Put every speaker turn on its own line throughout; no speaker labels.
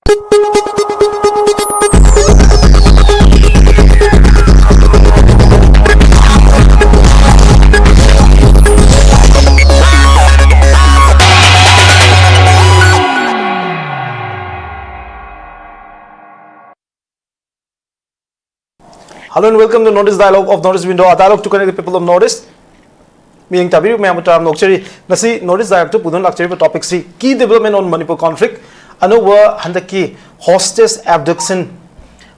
Hello and welcome to Notice Dialogue of Notice Window, a dialogue to connect the people of Notice. Meaning Tabiru Mayamutam Nokcheri, Nasi Notice Dialogue to Pudun Lakcheri topic C, key development on Manipur conflict. Anova Handaki hostess abduction.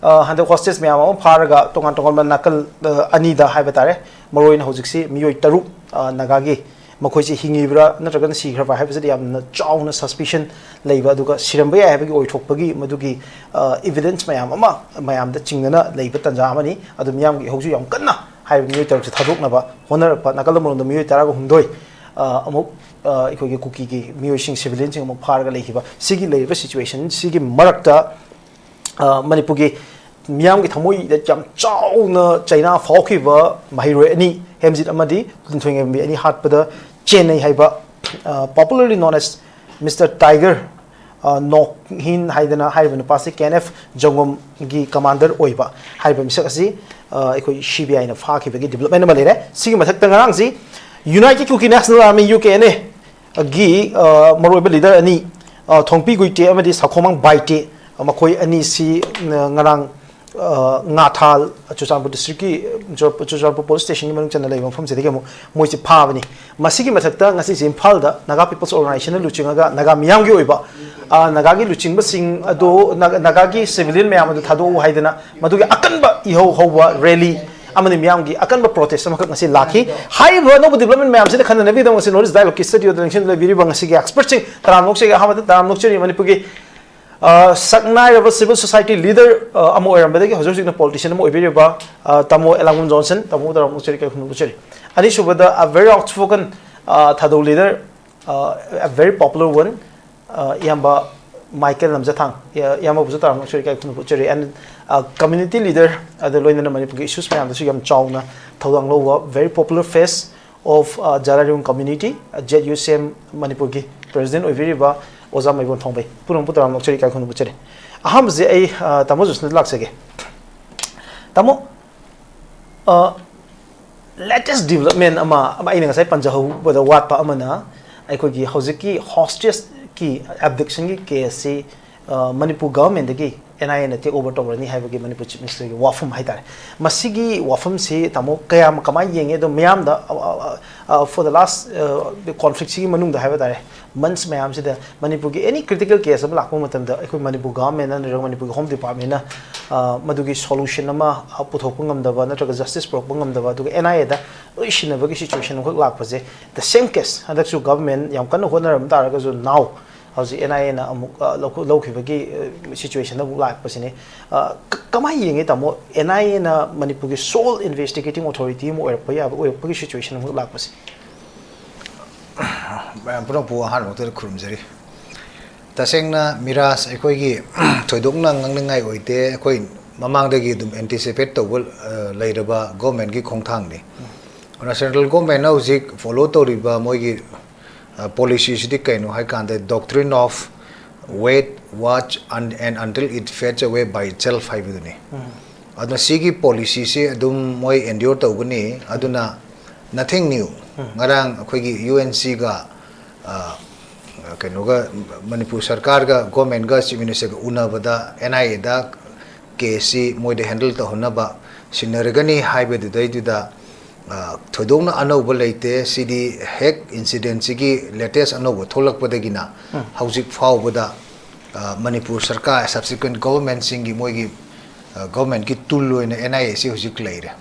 Handa hostess Mayamo, Paraga, Tongan Nakal, Anida Habatare, Moroin Hosixi, Mio Taru, Nagagi, Makochi Hingibra, Natagan see her by Habsidi, Chown suspicion, Leva Duga, Shirambaya, having or Topagi, Madugi, evidence Mayama, Mayam the Chingana, Leva Tanjamani, Adamiam Hosu Kana, having new terms Taduknaba, Honor, Nakalam on the Mio Tarago Hundoi, Amok, Cookie, Mushing civilians, and Paraga Lehiva, Sigi Leva situation, Sigi Marakta, Manipugi. Miam ki thamoi da jam chauna China faukiba mahiro ani hemjit amadi thing ani hat pada Chennai haiba popularly known as Mr. Tiger no hin haidana haiba pasi KNF jongom gi commander oiba haiba misak asi ekoi CBI na fakiba gi development ma lere sigi mathak ta ngarang si United Kuki National Army UK ne gi maroiba leader ani thongpi guite amadi sakhomang baite makoi ani si ngarang Natal, Chusampu district, Chusampu police station, Manchana from Sidikamu, Moisi Pavani. Masiki Matata, Nasi in Palda, Naga People's Organization, Luchinaga, Nagamiang Yoiba, Nagagi Luchin Sing Ado, Nagagi, civilian Mayam, THADOU, Haidana, Maduga Akanba, Iho, Hova, Rally, Amani Miangi, Akanba protest, Nasi Laki. High no development Mayam, the Kana Nevi was in Notice Dialogue, study of the election, the Viribangasi experting, Taramoxi, Hamad, Taramoxi, Manipugi. Saknai of a civil society leader, Amo Erambedi, Hosing a politician, Tamo Elangbam Johnson, Tamo Mucheri. Anish with a very outspoken THADOU leader, a very popular one, Yamba Michael LAMJATHANG, Yama Mucheri, and community leader, the Loina Manipur issues, Mayam Chauna, Tawang Lowa, very popular face of Jararium community, ZUCM Manipur president of Viriba. Oza MEIBON Thongbai Puram Putaram Nokcheri Kai Khunu Buchere Aham ze ai tamo jusne laksege tamo latest development ama ina ngasai panjahu boda watpa amana aikogi hojiki hostage ki abduction ki case Manipur government dagi NIA na take over towarani haibagi Manipur chief minister gi wafum haitare masigi wafum se tamo kayam kamai yenge do myam da for the last conflict sigi manung da haibadare months mayam se da Manipur gi any critical case am lakpo matam da ekoi Manipur government and Manipur home department na madugi solution ama puthok ngam da ba natraga justice prop ngam da ba du NIA da oishina bagi situation ko lakpa je the same case hadaksu government yam kan honaram taraga zo now how's the NIA na local situation of life person kamai yeng tamo NIA na Manipur sole investigating authority mo or situation of life person
pura pu han mo ter khurumjari tasengna miraj ekoi thoidokna ngangngai oite ekoi mamangdagi dum anticipate tawul leiraba government gi khongthang ni ona central government na ujik follow toriba moigi policies di kaino hai kan the doctrine of wait watch and until it fades away by itself hai biduni aduna sigi policy se adum moi endure tawgani aduna nothing new ngarang akhoi gi UNC ga kaino ga Manipur sarkar ga government ga chief minister ga unabada NIA da case moi de handle to honaba sinargani hai bedai da Thodong na anoba leite CD hack incident sigi latest anoba tholak padagina haujik phau bada Manipur sarkar subsequent government singi moigi government ki tool loina NIA si hujik leire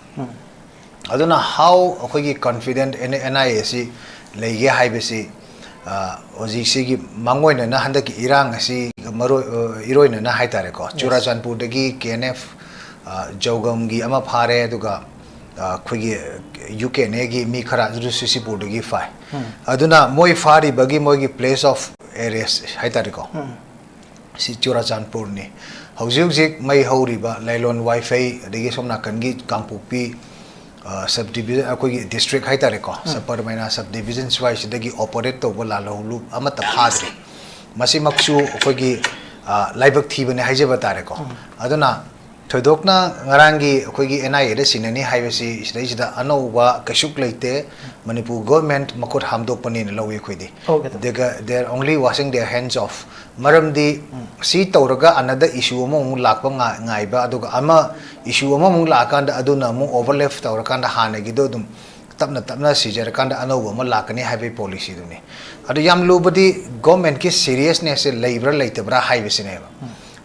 aduna how akhoi confident NIA si leige haibesi hujik sigi mangoina na handaki irang asi maro iroina na haitare ko Churachandpur dagi KNF jogam gi ama phare duga khoi UK negi mi khara jurisdiction board gi fai aduna moi fari bagi moi gi place of arrest haitare ko si Churachandpur ni hojik mai horiba lailon wifi degi somna kangi kangpupi subdivision akoi district haitare ko saparmaina subdivisions wise degi operate to bola lohlu amata phadri masi maksu akoi gi laibak thibane haijaba tare ko aduna thoidokna ngarangi akhoi NIA da sinani haibasi sida anoba kashuk leite Manipur government makot hamdok panin lawi khoidi they are only washing their hands off maramdi si tawraga another issue among lakpa ngaiba aduga ama issue among lakanda aduna mu overlap tawrakanda hanagi do dum tapna sijar kanda anoba ma lakani haibe policy duni adu yam lubadi government ki seriousness leibra leitebra haibasine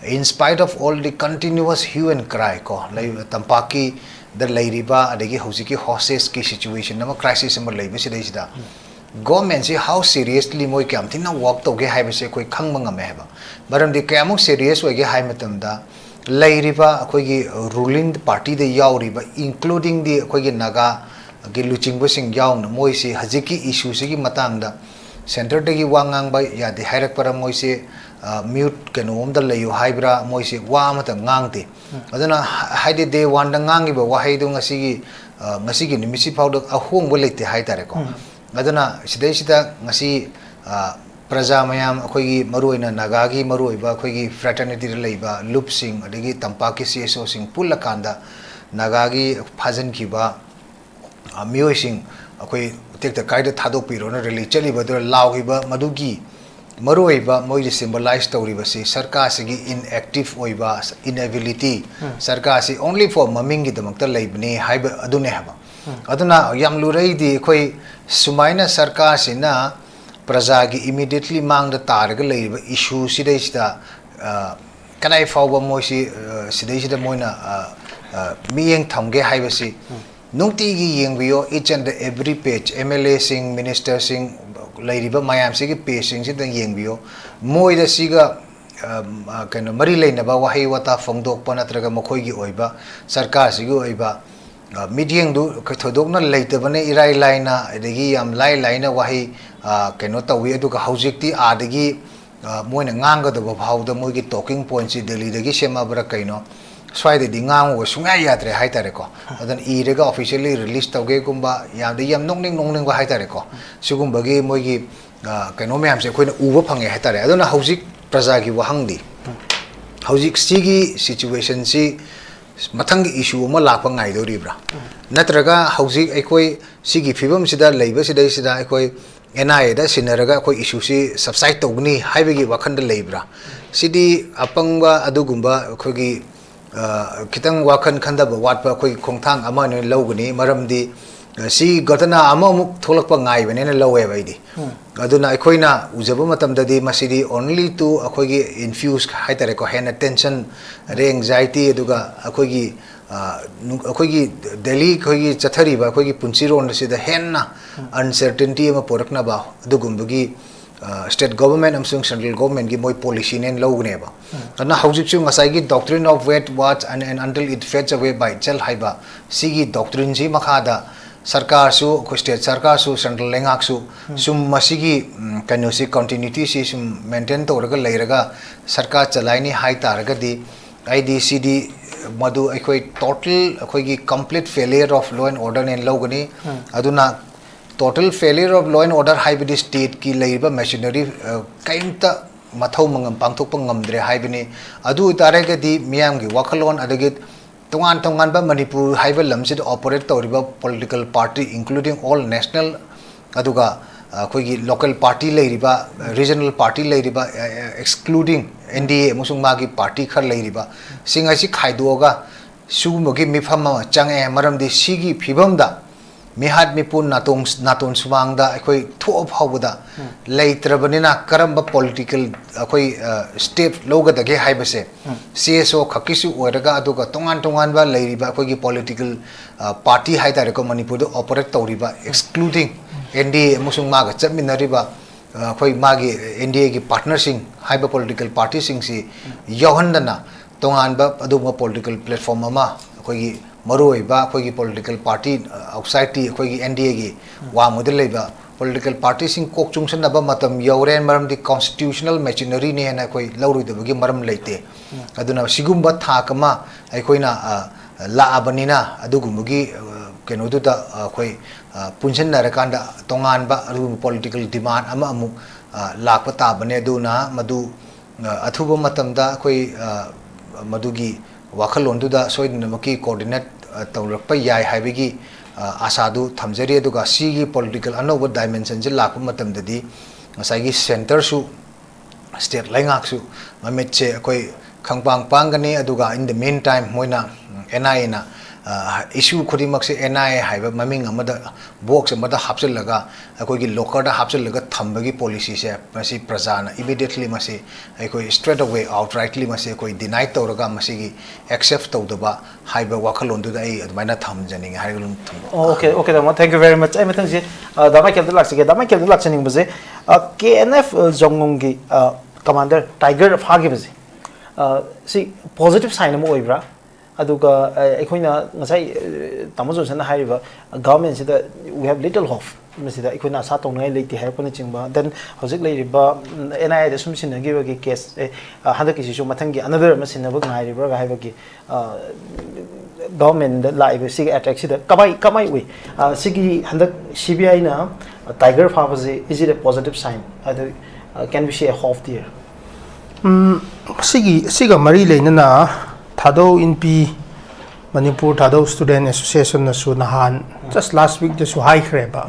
in spite of all the continuous hue and cry ko tampaki the lairiba adagi hosiki hostage ki situation nama crisis ma leibe sidai government si how seriously moi kam thina work to ge haibe se koi khangma ngame heba baram di kamuk serious we ge hai matam da lairiba akoi gi ruling party de yauriba including the akoi gi naga gi luchingbo sing yaung moi si hajiki issue si gi matang da center de gi wangang ba ya de hairak para moi si mute kenom da layu haibra moi si wa mata ngangti aduna haide de wanda ngangi ba wahai du ngasi gi nimisi phawda ahong bo leite hai tare ko aduna sidai sida ngasi praja mayam akhoi gi maruina naga gi marui ba akhoi gi fraternity leiba loop sing adigi tampaki CSO sing pulla kanda naga gi phajan ki ba mioi sing akhoi tekta kaida thadok piro na reli chali ba do law gi ba madugi maruiba moi symbolize tawriba si sarkar sigi inactive oiba inability sarkar si only for maming gi damakta leibni haiba adune haba aduna yam lurai di khoi sumaina sarkar sina praja gi immediately mang da targa leiba issue sidai sida kanai fawba moi si sidai sida moina miyeng thamge haiba si nungti gi yengbiyo each and every page MLA sing minister sing lairiba mayam sigi page si dang yengbiyo moi da siga kano mari leinaba wahai wata phongdok pa natraga makhoi gi oiba sarkar sigi oiba meeting du thodokna leitabane irai laina adegi yam laina wahai kano tawi adu ka haujikti adegi moina nganga da bhawda moi gi talking point si delhi dagi sema bra kaino swai de ngang wo sunga yatre hai tare ko adan irega officially release tawge gumba yam de yam nongning ba hai tare ko sugum bagi moi gi kaino myam se khoina uba phange hai tare adona haujik praja gi wahangdi haujik sigi situation si mathang issue ma lakpa ngai do ribra natraga haujik aikoi sigi phibam sida leiba sida aikoi NIA da sinaraga koi issue si subside togni haibegi wakhanda leibra sidi apangba adugumba khogi kitang wakhan khanda ba watpa khoi khongthang ama ne logni maramdi si gatana ama muk tholakpa ngai bane ne lowe baidi aduna khoina ujaba matam dadi masidi only to akhogi infuse haitare ko hen attention re anxiety aduga akhogi daily khogi chathari ba akhogi punchi ron sida henna uncertainty ama porakna ba adugumbagi state government amsung central government gi moi policy nen logne ba ana haujik chu ngasai gi doctrine of wait watch and until it fades away by itself haiba sigi doctrine ji makhada sarkar su state sarkar su central lengak su sum masigi kanu si continuity si sum maintain to raga leiraga sarkar chalaini hai taraga di IDCD madu akhoi total akhoi gi complete failure of law and order nen logani aduna total failure of law and order haibidi state ki leiba machinery kaimta mathau mangam pangthok pangamdre haibini adu tarega di miyam gi wakhalon adagi tongan ba manipur haiba lamsid operate tawriba political party including all national aduga khoi gi local party leiriba regional party leiriba excluding NDA musung magi party khar leiriba singa si khaidoga sugumogi mifam change maramdi sigi phibamda mihat mipun naton sumangda akhoi tho phawda leitrabanina karamba political akhoi step loga dage haibase CSO khakisu oiraga aduga tongan ba leiriba akhoi gi political party haidare ko manipur do operate tawriba excluding NDA musung maga chaminariba akhoi magi NDA gi partnersing haiba political party sing si yohandana tongan ba aduma political platform ama akhoi gi maroi ba khoi gi political party outside ti khoi gi NDA gi wa model leiba political party sing kok chungsan ba matam yoren maram di constitutional machinery ne na khoi lauri de gi maram leite aduna sigumba thakama ai khoina la abanina adugumbagi keno du da khoi punchen na rakanda tongan ba political demand ama amu lakpa ta bane aduna madu अथुब मतमदा कोई मदुगी वाखलोंदुदा सोइदनमकी coordinate तौरप याय हाइबगी आशादु थमजरी अदुगा सीगी political अनोब dimension जे लाप मतमददी ngसाइगी सेंटर सु स्टेट लाइंगाकसु ममेचे कोई खंगपांग पांगने अदुगा इन द मेन टाइम मोइना एनआईए ना इशू खुदिमक से एनआईए हाइबा ममिंग अमदा बॉक्स अमदा हापचलगा अकोगी लोकर दा हापचलगा थंबगी पॉलिसी से मसी प्रजाना इमीडिएटली मसी अकोई स्ट्रेट अवे आउटराइटली मसी कोई डिनाइ तौरगा मसीगी एक्सेप्ट तौदबा हाइबा वाखलोंदुदा आई अदमाइना थमजनिंग हाइगलुन
ओके ओके दमा थैंक यू वेरी मच आई मथंग जे दमा केल लाक्सिगे दमा केल लाक्सनिंग बजे केएनएफ जोंगोंगी कमांडर टाइगर फागे बजे सी पॉजिटिव साइन अमो ओइब्रा अदुगा अखोइना ngसाइ तामो जोसन हाइबा गवर्नमेंट सिदा वी हैव लिटिल होप मसिदा अखोइना आशा तौनाय लेति हाइपने चिंबा देन हजिक लेरिबा एनआईए द सुम सिनगिबगी केस हदकी सिसु मथंगी अनदर मसिनबग नाइरिबा हाइबगी गवर्नमेंट द लाइब सिग अटैक सिदा कमाई वे सिगी हदक सीबीआई ना टाइगर फाबजे is it a positive sign other can we see a hope there
सिगा मरी लेना THADOU in P Manipur THADOU Student Association na su nahan just last week de su hai kreba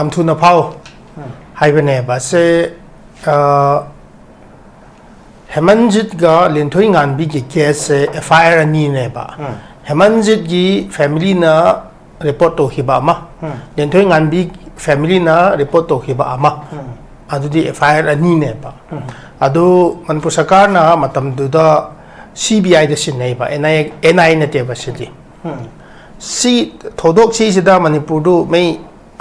am thu na phao hai bane ba se Hemanjit ga lenthoi ngan bi ki case FIR ani ne ba Hemanjit gi family na report to hi ba ma lenthoi ngan bi family na report to hi ba ma adudi FIR ani ne ba adu Manipur Sarkar na matam duda CBI da sin nei ba NI na te ba sidi si thodok si sida Manipur du mai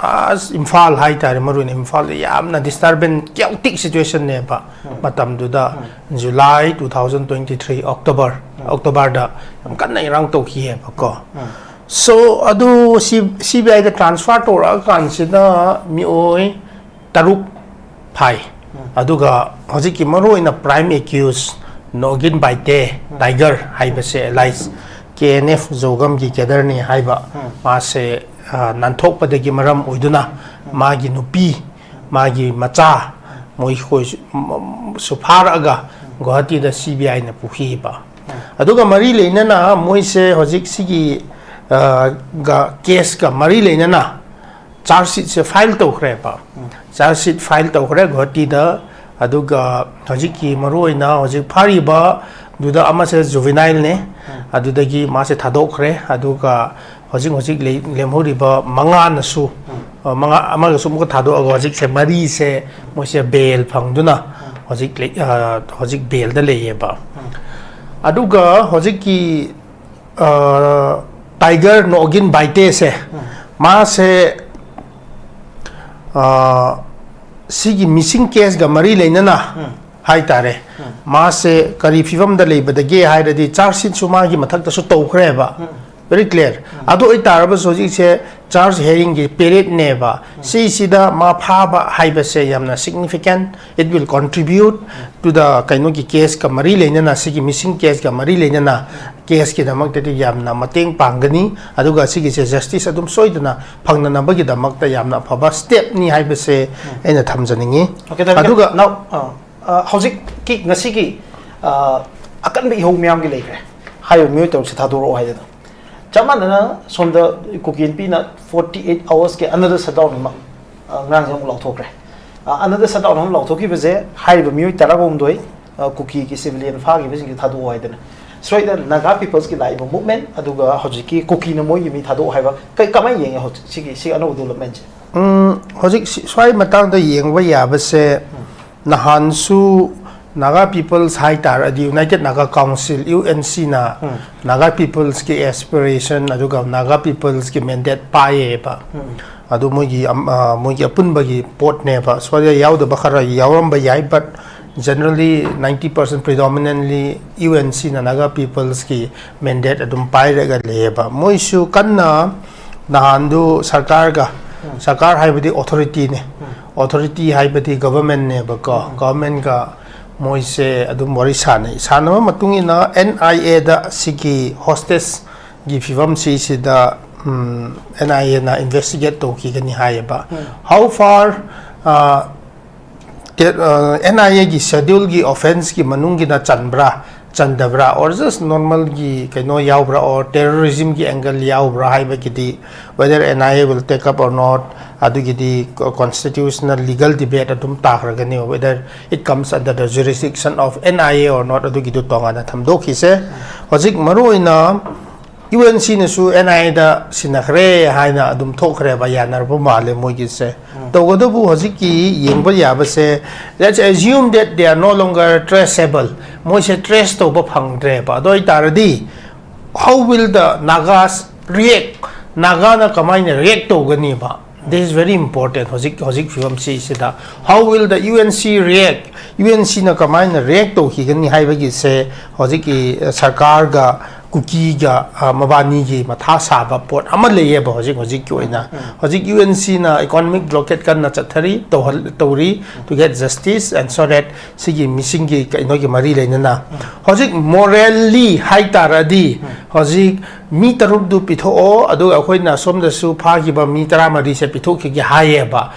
as Imphal hai tar marun Imphal yamna disturbance chaotic situation ne ba matam duda July 2023 October da kan nai rang to hi ba ko so adu CBI da transfer to ra kan sida mi oi taruk phai aduga hojiki maro ina prime accused nogin baite tiger haiba se allies KNF zogam gi kedar ni haiba ma se nanthok padagi maram oiduna magi nupi magi macha moi khoi sufar aga guwahati da CBI na puhi ba aduga mari leina na moi se hojik sigi ga case ka mari leina na charge sheet se file to khre ba charge sheet file to khre guwahati da aduga hojiki maroina hojik phari ba duda ama se juvenile ne adudagi ma se thadokre aduga hojik lemhori ba manga na su manga ama su mu thado aga hojik se mari se mo se bail phangduna hojik bail da leye ba aduga hojiki tiger nogin baite se ma se sigi missing case ga mari leina na hai tare ma se kari fivam da leiba da ge hai radi charge sheet su ma gi mathak ta su to khre ba very clear ado ai taraba soji se charge hearing gi period ne ba si da ma pha ba hai ba se yamna significant it will contribute to the kaino gi case ka mari leina na sigi missing case ga mari leina na case ki damak te yamna mateng pangani aduga sigi se justice adum soidana phangna na ba gi damak ta yamna phaba step ni hai ba se ena thamjaningi
aduga now hojik ki ngasi ki akan bi ho myam gi leikre hayo myo to se thadoro hai da chamana somda kukin pi na 48 hours ke another shutdown ma ngang jam law thokre another shutdown hom law thoki beze hai ba myo taragom doi kuki ki civilian fa gi bese thado hai da so ida naga peoples ki live movement aduga hojiki kuki na moi mi thado hai ba kai kamai yeng si ano development
hojik swai matang da yeng ba ya ba se nahan su Naga People's High Tar the United Naga Council UNC na Naga People's ki aspiration aduga Naga People's ki mandate pae ba adu mogi apun bagi port ne ba so ya yaw da bakhara yawram ba yai but generally 90% predominantly UNC na Naga People's ki mandate adum pai rega le ba moisu kanna nahandu sarkar haibadi authority ne authority haibadi government ne ba ko government ka moise adum wari sanama matungina NIA da sigi hostess gi fivam si da NIA na investigate to ki gani hai ba how far NIA ki schedule ki offense ki manung ki na chanbra chandabra or just normal ki kaino yaubra or terrorism ki angle yaubra haiba kiti whether NIA will take up or not adu kiti constitutional legal debate adum takragani whether it comes under the jurisdiction of NIA or not adu kitu tonga na thamdo khise hojik maru ina UNC na su NIA da sinakre haina adum thokre ba yanar bu male moi ki se to godo bu hojik ki yengba yaba se let's assume that they are no longer traceable moi se trace to ba phangdre ba doi taradi how will the Nagas react Naga na kamai na react to gani ba this is very important hojik film si sida how will the UNC react UNC na kamai na react to hi gani haiba gi se hojik ki sarkar ga kuki ga mabani gi matha saba pot amale ye ba hojik ki oina hojik UNC na economic blockade kan na chathari tori to get justice and so that sigi missing gi kaino gi mari leina na hojik morally high taradi hojik mi tarup du pitho adu akhoi na som da su pha gi ba mi tara mari se pitho ki gi haye ba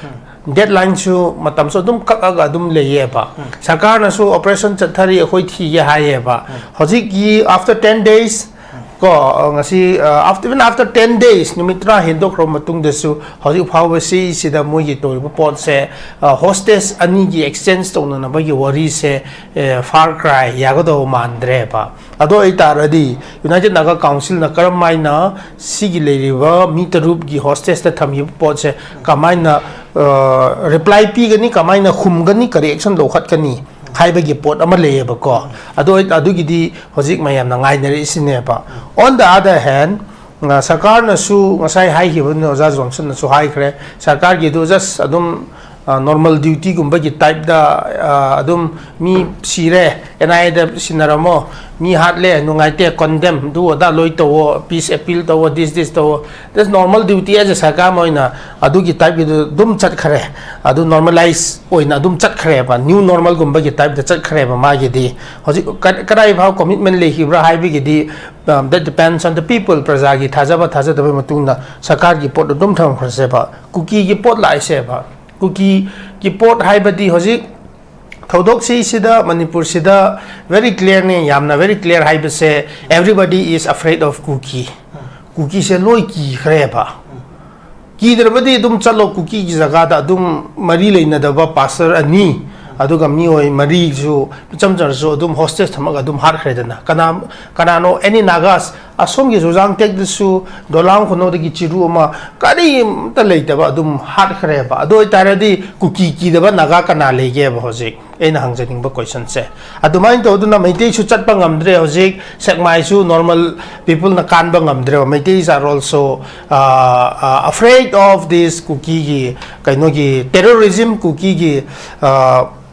deadline su matam so dum kakaga dum leye ba sarkar na su operation chathari akhoi thi ye haye ba hojik gi after 10 days ko ngasi after 10 days numitra hindo krom matung desu hojik phawa si sida moi gi tor pot se hostess ani gi exchange to na ba gi worry se far cry yagodo mandre ba ado itaradi United Naga Council na karamai na sigi leriwa mitarup gi hostess ta thami pot se kamai na reply pi gani kamai na khum gani correction lo khat kani haiba gi pot ama le ba ko adu gi di hojik mayam na ngai nari sine ba on the other hand sarkar na su ngasai hai hi no Oja Johnson na su hai khre sarkar gi do just adum normal duty gumba gi type da adum mi sire NIA da sinaramo mi hatle nungai te condemn do da loi to peace appeal to this to that's normal duty as a sarkar moina adu gi type gi dum chat khare adu normalize oina dum chat khare ba new normal gumba gi type da chat khare ba ma gi di hoji kadai bhaw commitment le hibra hai bi gi di that depends on the people praja gi thajaba da matung na sarkar gi pot dum tham khase ba kuki gi pot lai se ba kuki ki pot haibadi hojik thodok sida Manipur sida very clear ne yamna very clear haiba se everybody is afraid of kuki se loi ki khreba ki derbadi dum chalo kuki gi jaga da dum mari leina da ba pastor ani aduga mi oi mari ju chamjar jo dum hostess thamaga dum har khredana kana no any Nagas asom gi jang tek su dolang khono de gi chiru ma kari ta leita ba dum har khre ba adoi taradi kuki ki da ba Naga kana lege ba hojik eina hangjaning ba question se adumain to duna meitei su chat pa ngamdre hojik sekmai su normal people na kan ba ngamdre meitei are also afraid of this kuki gi kaino gi terrorism kuki gi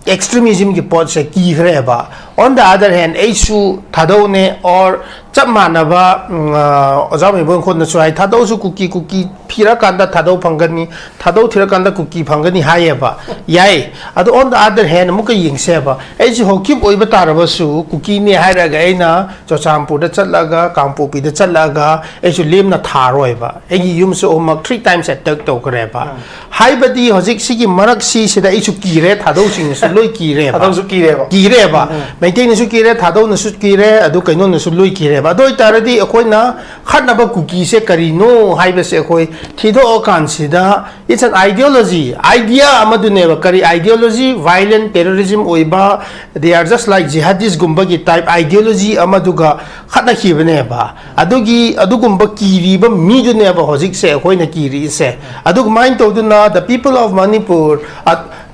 extremism ki pot se ki khre ba on the other hand issue thadou ne or chamana ba Oja MEIBON khon na chuai thadou su kuki phira kanda thadou phangani thadou thira kanda kuki phangani haye ba yai adu on the other hand muka yingse ba issue hokip oi ba taraba su kuki ne haira ga aina Chochampur da chatlaga Kangpopi da chatlaga issue lim na tharoi ba egi yum su omak 3 times attack to kre ba haibadi hojik sigi marak si sida issue kire thadou sing su loi kire ba thadou su kire ba maintain na su kire thadou na su kire adu kaino na su loi kire ba doi taradi akoi na khatna ba kuki se kari no haiba se akoi thido kan sida it's an ideology idea amadu ne ba kari ideology violent terrorism oiba they are just like jihadist gumba gi type ideology amadu ga khatna khibane ba adugi adugumba kiri ba mi ju ne ba hojik se akoi na kiri se adug mind to na the people of Manipur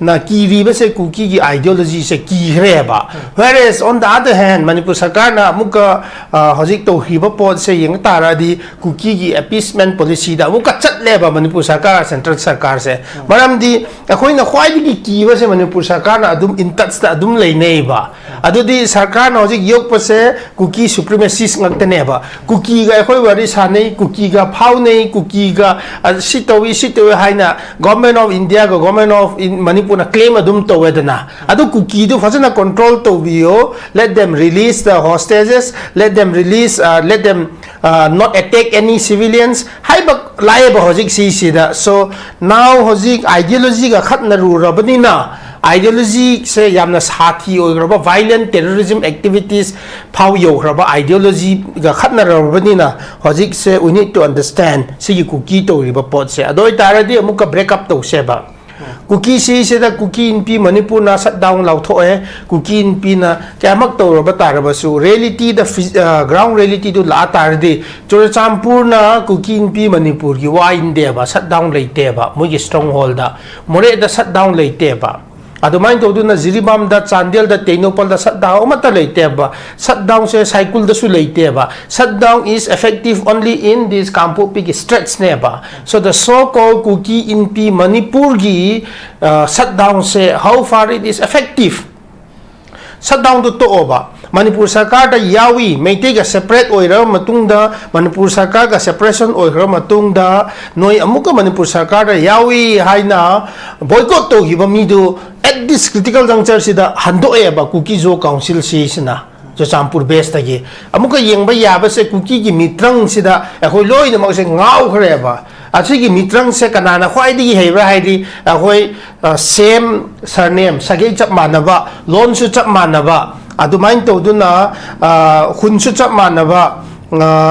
na kiri ba se kuki gi ideology se ki hre ba whereas on the other hand Manipur sarkar na muka hojik to hiba pot se yeng tara di kuki gi appeasement policy da muka chat le ba Manipur sarkar central sarkar se maram di akoi na khwai di ki ba se Manipur sarkar na adum in touch da adum lei nei ba adu di sarkar na hojik yok pa se kuki supremacist ngak tane ba kuki ga akoi wari sa nei kuki ga phau nei kuki ga sitowi haina government of India ga government of Manipur na claim adum to wedana adu kuki du fazana control to bio let them release the hostages let them release let them not attack any civilians haiba laiba hojik si sida so now hojik ideology ga khatna ru rabani na ideology se yamna sathi oigraba violent terrorism activities phau yograba ideology ga khatna rabani na hojik se we need to understand si cookie to riba pot se adoi taradi amuka break up to se ba cookie si se da cookie in pi manipur na shut down lau tho e cookie in pi na kamak to raba taraba su reality the ground reality to la tardi Churachampur na cookie in pi manipur gi wa in de ba shut down leite ba mo gi stronghold da more da shut down leite ba Adumain to na Ziribam da Chandel da Tenopal da shutdown umata leite ba shutdown se cycle da su leite ba shutdown is effective only in this Kampo Pig stretch ne ba so the so called cookie in P Manipur gi shutdown se how far it is effective shutdown to ba Manipur Sarkar da yawi meite ga separate oira matung da Manipur Sarkar ga separation oira matung da noi amuka Manipur Sarkar da yawi haina boycott to giba mi do at this critical juncture sida hando e ba cookie zo council si sina jo champur base ta gi amuka yengba ya ba se cookie gi mitrang sida khoi loi na ma se ngau khre ba achigi mitrang se kanana khwai di hebra haidi khoi same surname sage chap manaba loan su chap manaba adumain to duna hun su chap manaba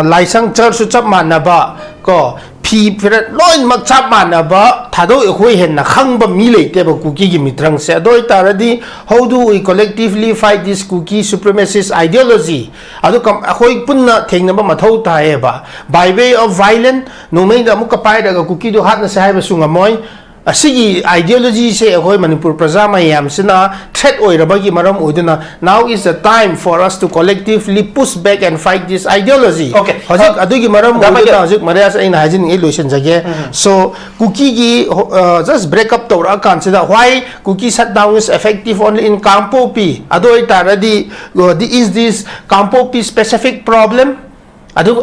laisang char su chap manaba ko phi phira loin mak chap manaba thado khoi hen na khangba mi leite ba cookie gi mitrang se adoi taradi how do we collectively fight this cookie supremacist ideology adu kam khoi punna thengna ba mathau tae ba by way of violence no mai da muka pai da cookie do hat na sai ba sunga moi asigi ideology se khoi Manipur praja mayam sina threat oirabagi maram oiduna now is the time for us to collectively push back and fight this ideology
okay
hojik adugi maram oiduna hojik marias aina hajin illusion jage so cookie gi just break up to consider why cookie shutdown is effective only in Kampo P adoi taradi is this Kampo P specific problem adu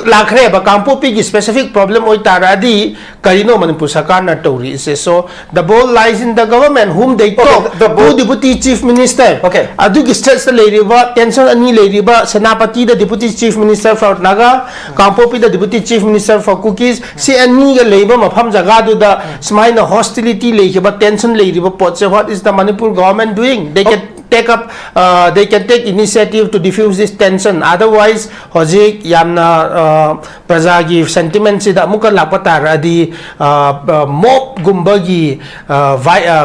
lakre ba Kampo P gi specific problem oi taradi karino Manipur Sarkar na tori is so the ball lies in the government whom they talk the deputy chief minister adu gi stress le riba tension ani le riba senapati the deputy chief minister for Naga Kampo P the deputy chief minister for cookies si ani ga leiba mafam jaga du da smaina hostility le ba tension le riba pot se what is the Manipur government doing they can they can take initiative to diffuse this tension otherwise hojik yamna prajagi sentiment sida muka lapatara di mob gumbagi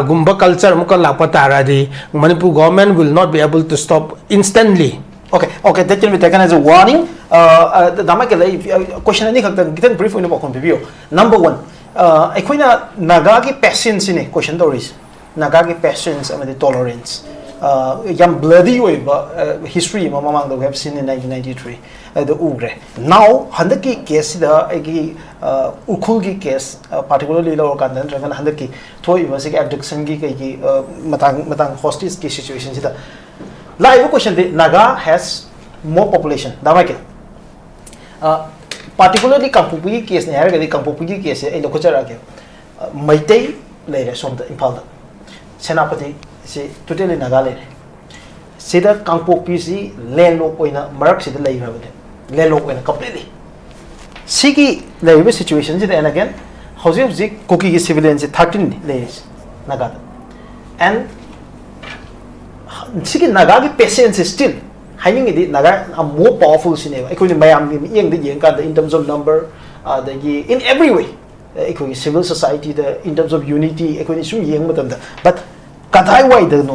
gumba culture muka lapatara di Manipur government will not be able to stop instantly.
Okay, that can be taken as a warning. Question any kita brief ino bakon review. Number 1, akoina nagagi patience ine question doris. Nagagi patience and the tolerance. Yam bloody way history mamang we have seen in 1993 the ugre now handaki case the ukul gi case particularly lower content dragon handaki thoi was abduction gi matang hostage ki situation sida live question the Naga has more population damake particularly Kampupi case ne haragadi Kampupi case e lokochara ke maitei leire som the impal senapati si totally Nagale sida Kampo PC landlock oina marak sida lay rabade landlock oina completely sigi lay situation sida and again how's cookie civilians 13 lays Nagada and sigi Nagagi patience is still hiding it Naga a more powerful cinema including Mayam in terms of number in every way civil society in terms of unity but kadai why the no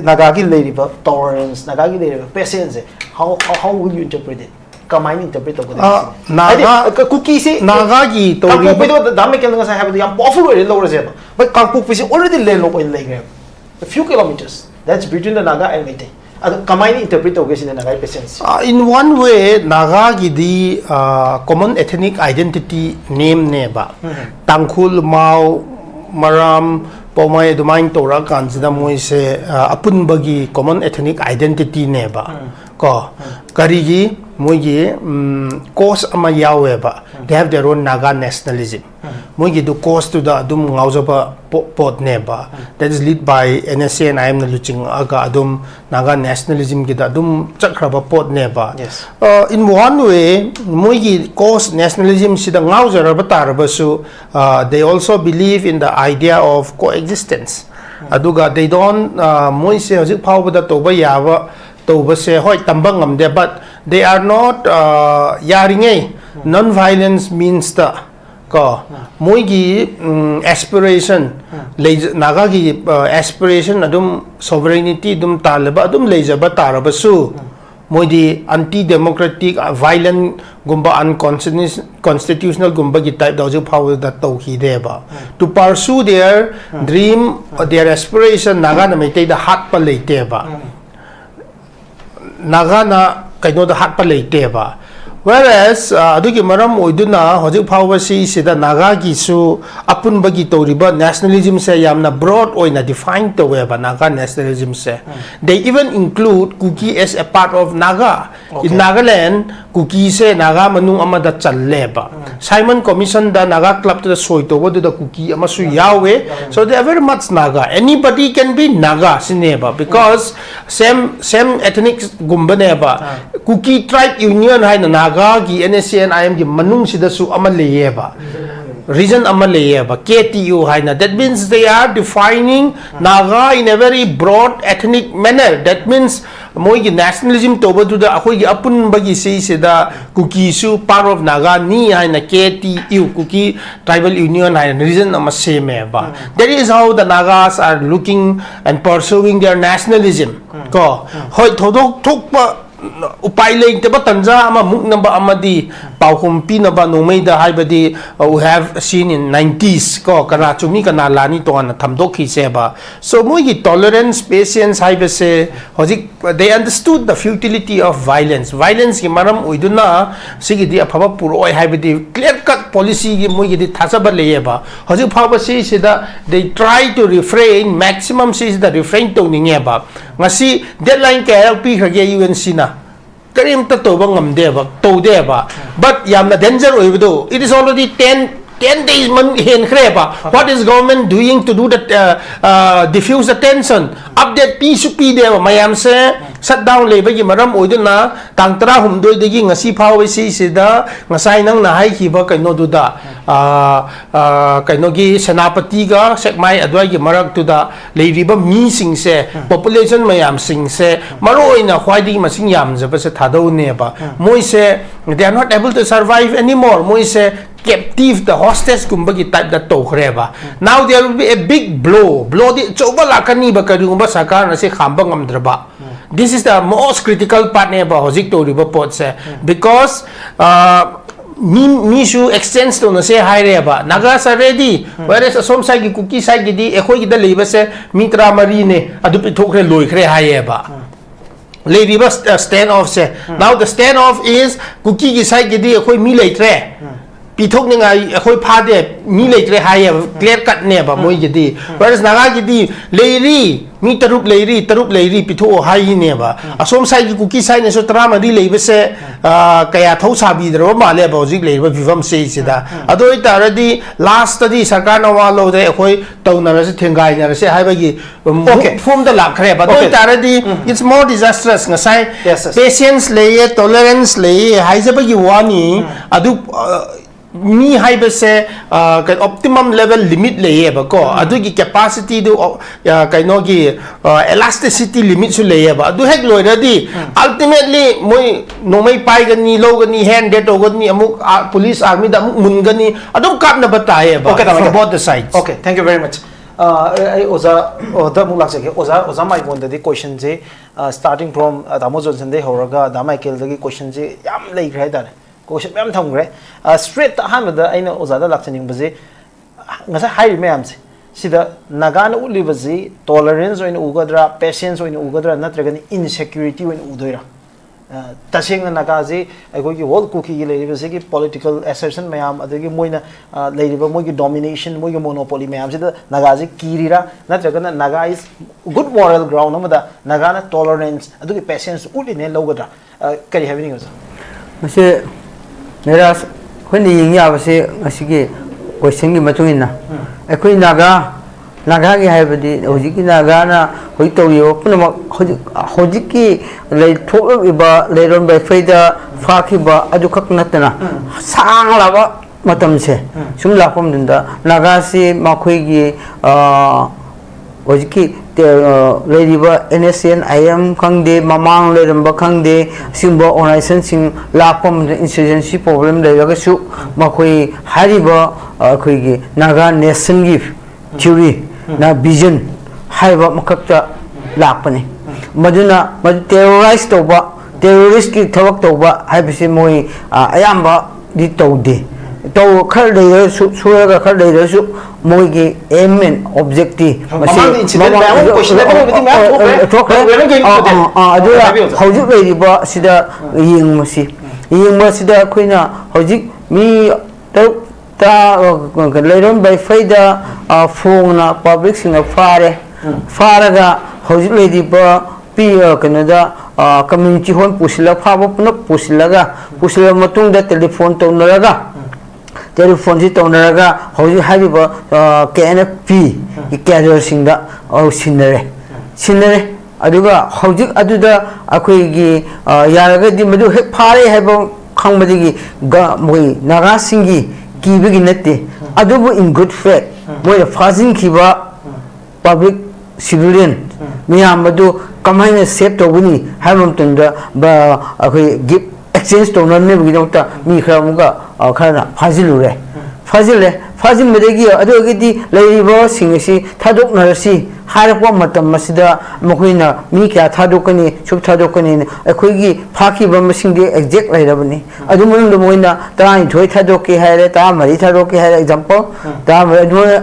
nagagi lady tolerance nagagi lady patience how will you interpret it kamai interpret of naga cookie say
nagagi to
the dame can have the powerful way lower zeba but Kampu is already lay low in lay a few kilometers that's between the Naga and Meitei kamai interpret of in the Naga patience
in one way nagagi the common ethnic identity name neba tangkhul mau maram PHAOMEI domain tora kansida moise apun bagi common ethnic identity neba ko karigi moigi cause ama yawe ba they have their own Naga nationalism moigi do cause to the adum ngaujaba pot neba that is led by NSA and I am luching aga adum Naga nationalism gida adum chakraba pot neba
yes
in one way moigi cause nationalism sida ngaujara batar basu they also believe in the idea of coexistence aduga they don't moi se hojik phau da to ba ya ba to ba se hoi tamba ngam de but they are not yaringe non violence means the ko moi gi aspiration naga gi aspiration adum sovereignty dum talaba adum leijaba taraba su moi di anti democratic violent gumba unconstitutional gumba gi type da power that to hi deba to pursue their dream their aspiration naga na mai da hat pa leite ba naga na kaino da hat pa leite ba whereas adugi maram oiduna hojik phawba si sida naga gi su apun bagi toriba nationalism se yamna broad oina define to weba naga nationalism se they even include kuki as a part of naga in Nagaland kuki se naga manung amada challeba Simon Commission da naga club to the soito wodu da kuki amasu yawe so they are very much naga anybody can be naga sineba because same ethnic gumba neba kuki tribe union hai na naga gi NSCN IM gi manung sida su amaleyeba reason amaleyeba KTU haina that means they are defining naga in a very broad ethnic manner that means moi gi nationalism to badu da akoi gi apun bagi sei sida kuki su part of naga ni haina KTU kuki tribal union haina reason amasemeba that is how the nagas are looking and pursuing their nationalism ko hoi thodok thokpa upai lei te tanja ama muknamba amadi pauhum pinaba nomeida haibadi we have seen in 90s ko kana chumi kana lani to na thamdokhi seba so moi tolerance patience haibase hojik they understood the futility of violence ki maram oiduna sigi di afaba puroi haibadi clear cut policy gi moi gi thasaba leyeba hojik phaba si sida they try to refrain maximum si the refrain to ningeba ngasi deadline ka LP khage UNC na karim ta to bangam deba to deba but yamna danger oibudo it is already 10 days man hen kreba what is government doing to do that diffuse the tension update peace pi deba mayam se shut down leba gi maram oiduna tang tra humdoi degi ngasi phawai si sida ngasai nang na hai khiba kaino duda kaino gi senapati ga sekmai adwai gi marak tuda leiriba mi sing se population mayam sing se maroina khwaidi masing yam jaba se thadou ne ba moi se they are not able to survive anymore moi se captive the hostage kumba gi type da to khreba now there will be a big blow di choba lakani ba karungba sarkar na se khamba ngamdraba this is the most critical part ne ba hojik to riba pot se because mi su extends to na se haire ba naga sa ready whereas asom sai gi kuki sai gi di ekhoi gi da leiba se mitra mari ne adu pi thokre loi khre haye ba lady ba stand off se now the stand off is kuki gi sai gi di ekhoi mi leitre pithok ningai ekhoi phade mi leitre haye clear cut ne ba moi gi di whereas naga gi di leiri mi tarup leiri pitho hai ne ba asom sai gi kuki sai ne so tra ma di leibe se kaya thau sabi dro ma le ba jik leiba vivam se sida adoi taradi last di sarkar na wa lo de ekhoi tauna ra se thengai na se hai ba gi form da lak khre ba doi taradi it's more disastrous ngasai patience leye tolerance leye hai ja ba gi wani adu mi haiba se optimum level limit leye ba ko adu gi capacity do kaino gi elasticity limit su leye ba adu hek loi radi ultimately moi nomai pai gani lo gani hand dead ogani amuk police army da amuk mun gani adum kap na bataye ba from both the sides
okay thank you very much ai oza oda muk lak sake oza mai bon da di question je starting from Damo Johnson de horaga da Michael da gi question je yam lei khrai da question mem thamgre straight han da aina oza da lakchaning baje ngasa hai mem se sida nagan uli baje tolerance oin ugadra patience oin ugadra natragani insecurity oin udoira tasing naga je agoi gi whole cookie gi lei baje gi political assertion mayam adagi moina lei ba moi gi domination moi gi monopoly mayam sida naga je kirira natragana naga is good moral ground amada naga na tolerance adugi patience uli ne logadra kari having oza
mase MEIRAJ khoni yingya base asigi question gi matungina ekhoi naga gi haibadi hojiki naga na hoi toyo punama hojiki lei thok iba leiron bai faida fakhiba adu khak natana sang laba matam se sum lapom dinda naga si makhoi gi hojiki leriba NSN IM khangde mamang leramba khangde simba organization sing lapam insurgency problem leraga su makoi hariba khoi gi naga nation gi theory na vision haiba makakta lakpani maduna mad terrorize toba terrorist ki thawak toba haibisi moi ayamba di tawde to khal de su ga khal de su moi gi aim and objective masi hojik leriba sida ying masida khoina hojik mi ta leiron by faida phone public sing fare faraga hojik leriba pi kanada community hon pusila phaba puna pusila matungda telephone tonaraga telephone si tonaraga hojik hariba KNFP ki carrier singda sinare aduga hojik aduda akoi gi yaraga di madu hek phare haiba khangmadigi ga moi naga singi kibigi natte adubu in good faith moi fazing kiba public civilian miyam madu kamaina save tawuni haimam tunda ba akoi give exchange tonarne bigi nota mi kharamuga khana fazil medegi adogidi leibo singasi thadok narasi harapwa matam masida mokoina mi kya thadokani sub thadokani akoigi phakiba masingdi exact lairabani adumunu moina tai thoi thadoki haire ta mari thadoki haire example ta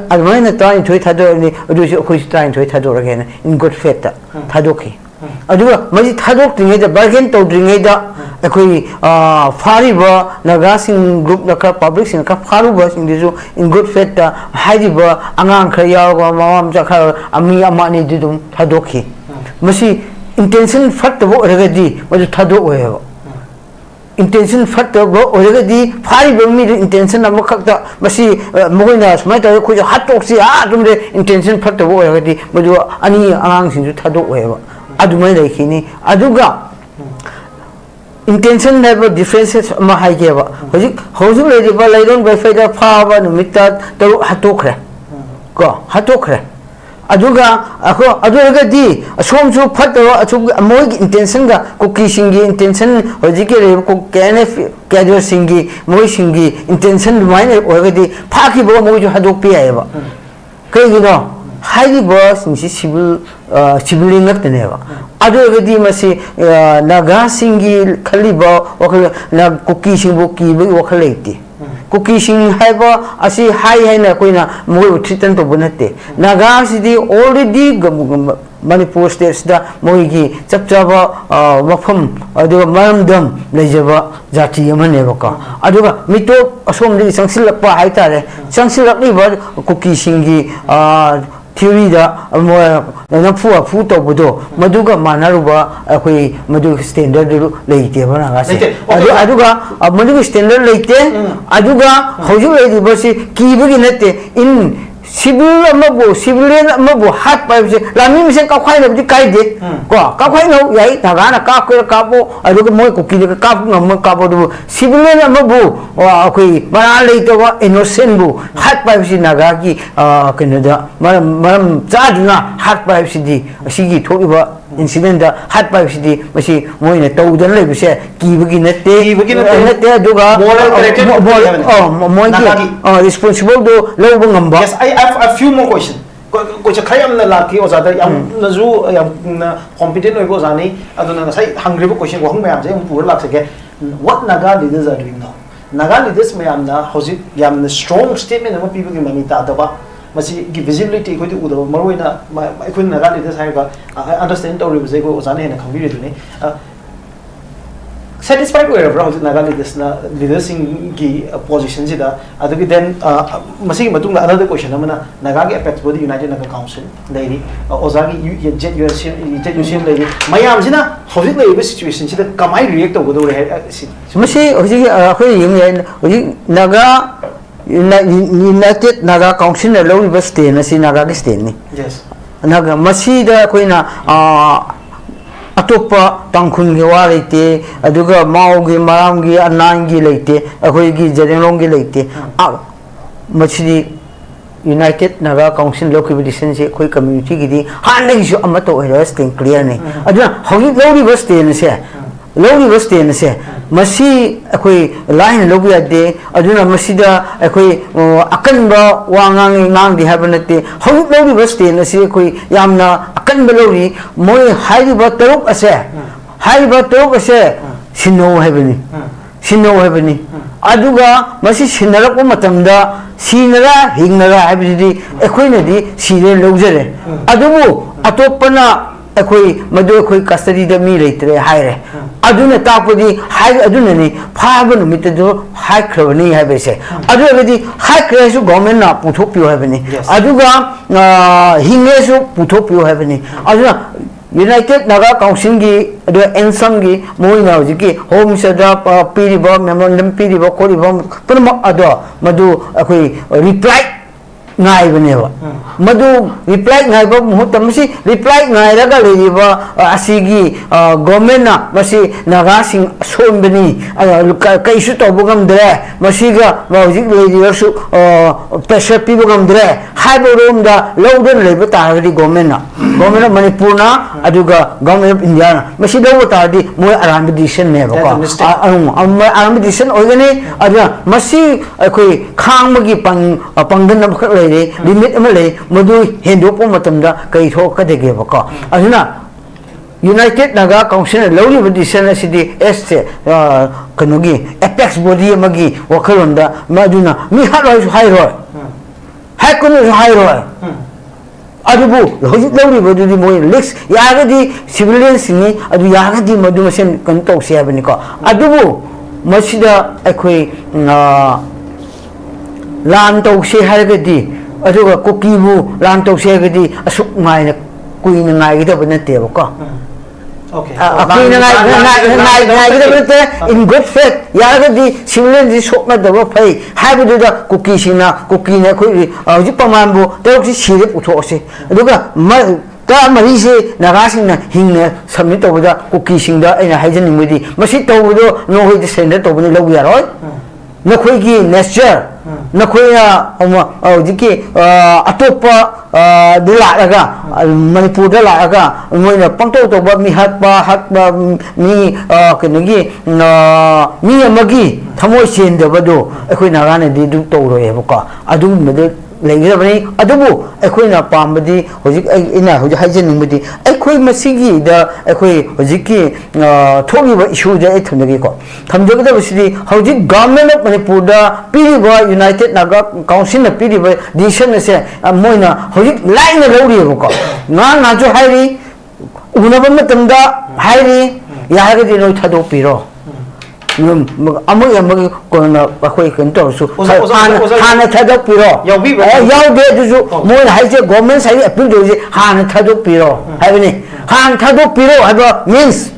admoina tai thoi thadoni adusi khoi tai thoi thadoragena in good faith thadoki aduga maji thadok tringai bargain to tringai da akoi fariba naga sing group na ka public sing ka faruba sing disu in good faith ta haiba angang khar yawa mamam jakha ami amani didum thadoki masi intention fatbo oragadi maju thadok hoyeba intention fatbo oragadi fariba mi intention am khakta masi moina smai ta khu hatoksi dumre intention fatbo oragadi maju ani angang sing thadok hoyeba adumai laikini aduga intention never differences ma haigeba hojik lediba lairon by faida phaba numita taru hatokre aduga aduga di asomju phatwa achu moi intention ga kuki singi intention hojik le ko KNF kadur singi moi singi intention mine ogadi phaki bo moi ju hadok pi ayeba kaigino highly boss in civilian ngaktaneba adogadi masi naga singi khaliba wakal na kuki singbo kibi wakal leiti kuki sing haiba asi hai na koina moi tritan to bonate naga sidi already manipur state da moi gi chapchaba mafam aduga maramdam lejaba jati amaneba ka aduga mito asom di sangsilakpa haitare sangsilakni ba kuki singi theory da na fu to budo maduga manaruba akoi madu standard leite bana gase aduga madu standard leite aduga hoju leidi basi kibigi nate in civilian amabu hat pa se lami mise ka khai na kai de ko ka khai no yai daga na ka bo aduga moi ko ki ka ngam ka bo du civilian amabu akoi mana leito ba innocent bu hat pa se naga ki kanada maram zadna hat pa se di asigi thoiba incident da hat pa se di masi moi na tawdan le bise kibigi nate aduga moi ki responsible do lo ngamba.
Yes, I have a few more questions. Kuch khayam na laki ozada yam nazu yam competent oi ozani aduna sai hungry question ko hung mayam je pura lak sake what naga leaders are doing now. Naga leaders mayam na hoji yam strong statement of people ki mamita daba masi ki visibility ko ti udo marwina ko naga leaders hai ka I understand to represent ko ozani na khangbi re ne satisfied with the Naga leaders ki position sida adugi then masi matung another question amana Naga ki affects body United Naga Council lady ozagi jet UCM lady mayam sina hojik lay situation sida kamai react to do
masi hojik akhoi yim hojik Naga United Naga Council na low university na si Naga ki state ni
yes
Naga masi da koina atopa tangkhun gi wa leite aduga mau gi maram gi anan gi leite akhoi gi jarenglong gi leite machidi United Naga Council local decision se koi community ki di han lagi su amato ero sting clear ne aduna hogi lori bus ten se lori bus ten se masi koi line lobi ade aduna masida koi akan ba wangang ngang di habanate hogi lori bus ten se koi yamna akan ba lori moi hai ba taruk ase sino habani sino habani aduga masi sinara ko matamda sinara hingnara habidi ekhoi di sire lojare adubu atopana ekhoi madu ekhoi custody da mi leitre haire aduna tapodi hai aduna ni phaba numit do hai khrabani habese adu di hai kresu government na puthopio habani aduga hingesu puthopio habani aduna United Naga Council gi ensam gi moina hojiki home sada piriba memorandum piriba koriba purma ado madu akoi reply ngai baneba madu reply ngai ba mutamsi reply ngai raga leriba asigi government na masi naga sing sombani kaisu tobugam dre masiga hojik lerisu pressure pibugam dre haibo room da lowden leba taradi government na manipur na aduga government of India na masi dawo taradi moi aram decision ne ba ko aram decision oigani adya masi akoi khangmagi pangdan na limit amale madu hendopo matamda kai tho kadege baka aduna United Naga Council lawli decision asidi este kanogi apex body amagi wakalonda maduna mi haroi hairoi haikono hairoi adubu hojik lawli body moi lex yagadi civilians ni adu yagadi madu masen kanto se abani ko adubu masida akoi lan to se hargadi aduga kokibu lan to segadi asuk ngai na kuina ngai gida banate bako
okay
kuina ngai gida banate in good faith yagadi civilian di sokna daba phai haibu da koki sina koki na khoi ji pamambu tawsi sire putho ase aduga ta mari se nagasing na hingna submit tawda koki singda aina haijan nimudi masi tawdo no hoi de sender tawbani law yaroi na khoi gi nature na khoi jiki atopa dula manipur da laga moina pangto to ba mi hatba mi kenegi mi amagi thamoi chen da bado ekhoi nagane di du to ro ebaka adu mede leirabani adubu ekhoi na pambadi hojik ina hojik haijen nimudi ekhoi masigi da ekhoi hojiki thogi ba issue da ethunagi ko thamjoga da bisidi hojik government of manipur da piriba United Naga Council na piriba decision se moina hojik line na lawri ko na jo hairi unaba matamda hairi yagadi no thado piro amagi kona bakoi kanto su hana thadok piro yaude ju moi haije government sai appeal do je hana thadok piro haibani han thadok piro haba means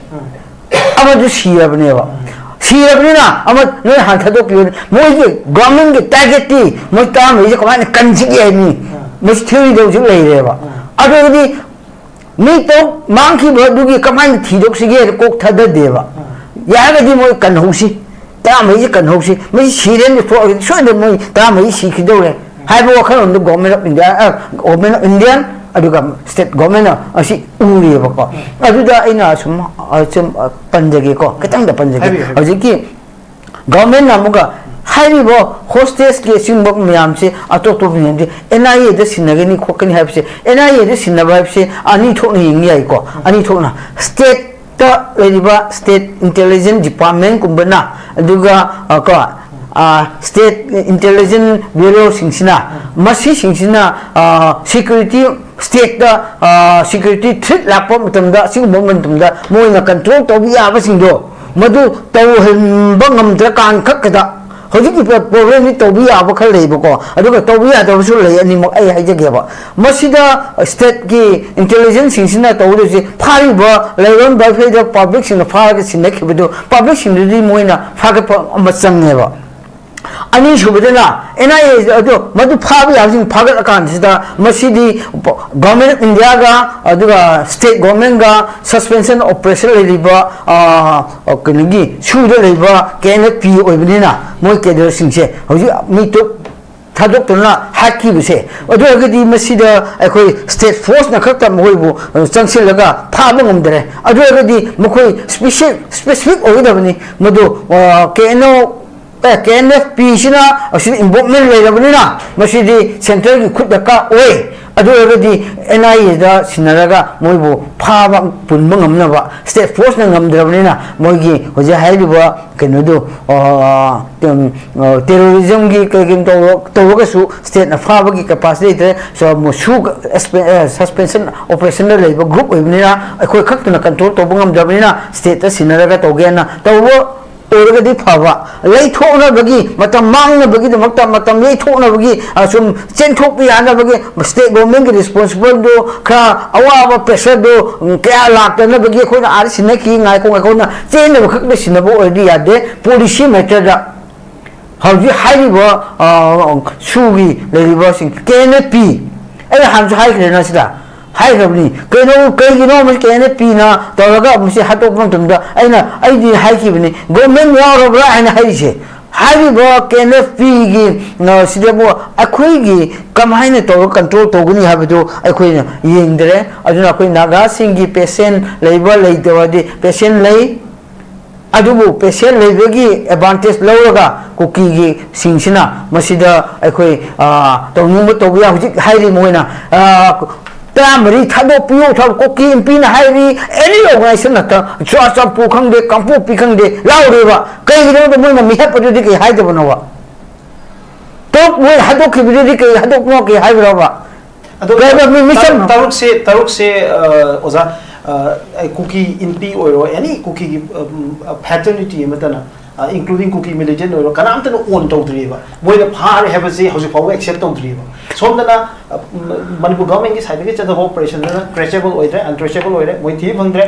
amadu sirabne ba sirabne na amad no han thadok piro moi je government ge target ti moi ta mai je kamane kanji ge ni moi theory do ju lei re ba adu di mi to mangki ba du gi kamane thidok sige kok thada de ba yagadi moi kan hosi ta mai kan hosi mai siren to so de moi ta mai si khidore haibo wakhan on government of India aduga state government asi uri bako aduda ina sum panjage ko ketang da panjage hojiki government namuga hairibo hostess ke singbok myam se atoto bindi NIA da sinagani khokani haibse NIA da sinaba haibse ani thokni ngi ko ani thokna state ta leriba state intelligence department kumbana aduga state intelligence bureau singsina masi singsina security state da security threat lapom matamda singbo matamda moina control to bi aba singdo madu tawhan bangam drakan khakda hojiki problem ni to bi aba khal leibo ko aduga to bi ada su lei ani mo ai haijage ba masida state ki intelligence singsina to de se phari ba leiron ba fe da public sing phar ga sin ne khibedo public sing ri moina phaga ma changne ba ani shubedana NIA ado madu phabi housing phaga akan sida masidi government of India ga aduga state government ga suspension operation liba kanigi shuda liba KNP oibnina moi kedar singse hoji mi to thadokna haki bise adu agadi masida ekoi state force na khakta moibu changsil laga phaba ngamdare adu agadi mokoi specific oidabani madu KNFP sina asini involvement leirabani masidi center ki khut ka oi adu agadi NI da sinaraga moibu phaba punba ngamnaba state force na ngamdrabani na moigi hoja haiba kenodo terrorism ki kagim to su state na phaba ki capacity so mo su suspension operation la leiba group oibnina akoi khakna control to bungam dabnina state ta sinaraga to gena to oragadi phaba lei thona bagi matam mangna bagi de makta matam lei thona bagi asum chenthok pi ana bagi state government ki responsible do kha awa pressure do kya lakta na bagi khona ar sinna ki ngai ko na chen na khak de sinna bo odi ade policy matter da hauji haiba sugi leiba sing KNP ai hamju hai krena sida hai rabni keno mas KNP na toraga musi hatok pang tumda aina aidi hai ki bni government ya robra aina hai se hai bo KNP gi no sidebo akhoi gi kamhaine to control to guni habdo akhoi na yengdre aduna akhoi naga singi patient leiba leidawadi patient lei adubu patient leibagi advantage lawraga kuki gi singsina masida akhoi to numu to ya hujik hairi moina Tamari thado piyo thab koki MP na hairi any organization na ta chwa pu khang de kampu pi khang de law de ba kai gi no mo na mi ha padu de kai hai de banawa to mo hado ki bi de kai hado mo ki hai ba
ado
ba mi mission
taruk se oza cookie MP or any cookie paternity matana including cookie militant or kanam tan on to driva boy the par have say how you accept to driva so na manipur government ki side ke chada operation na traceable oidre untraceable oidre moi thi bangdre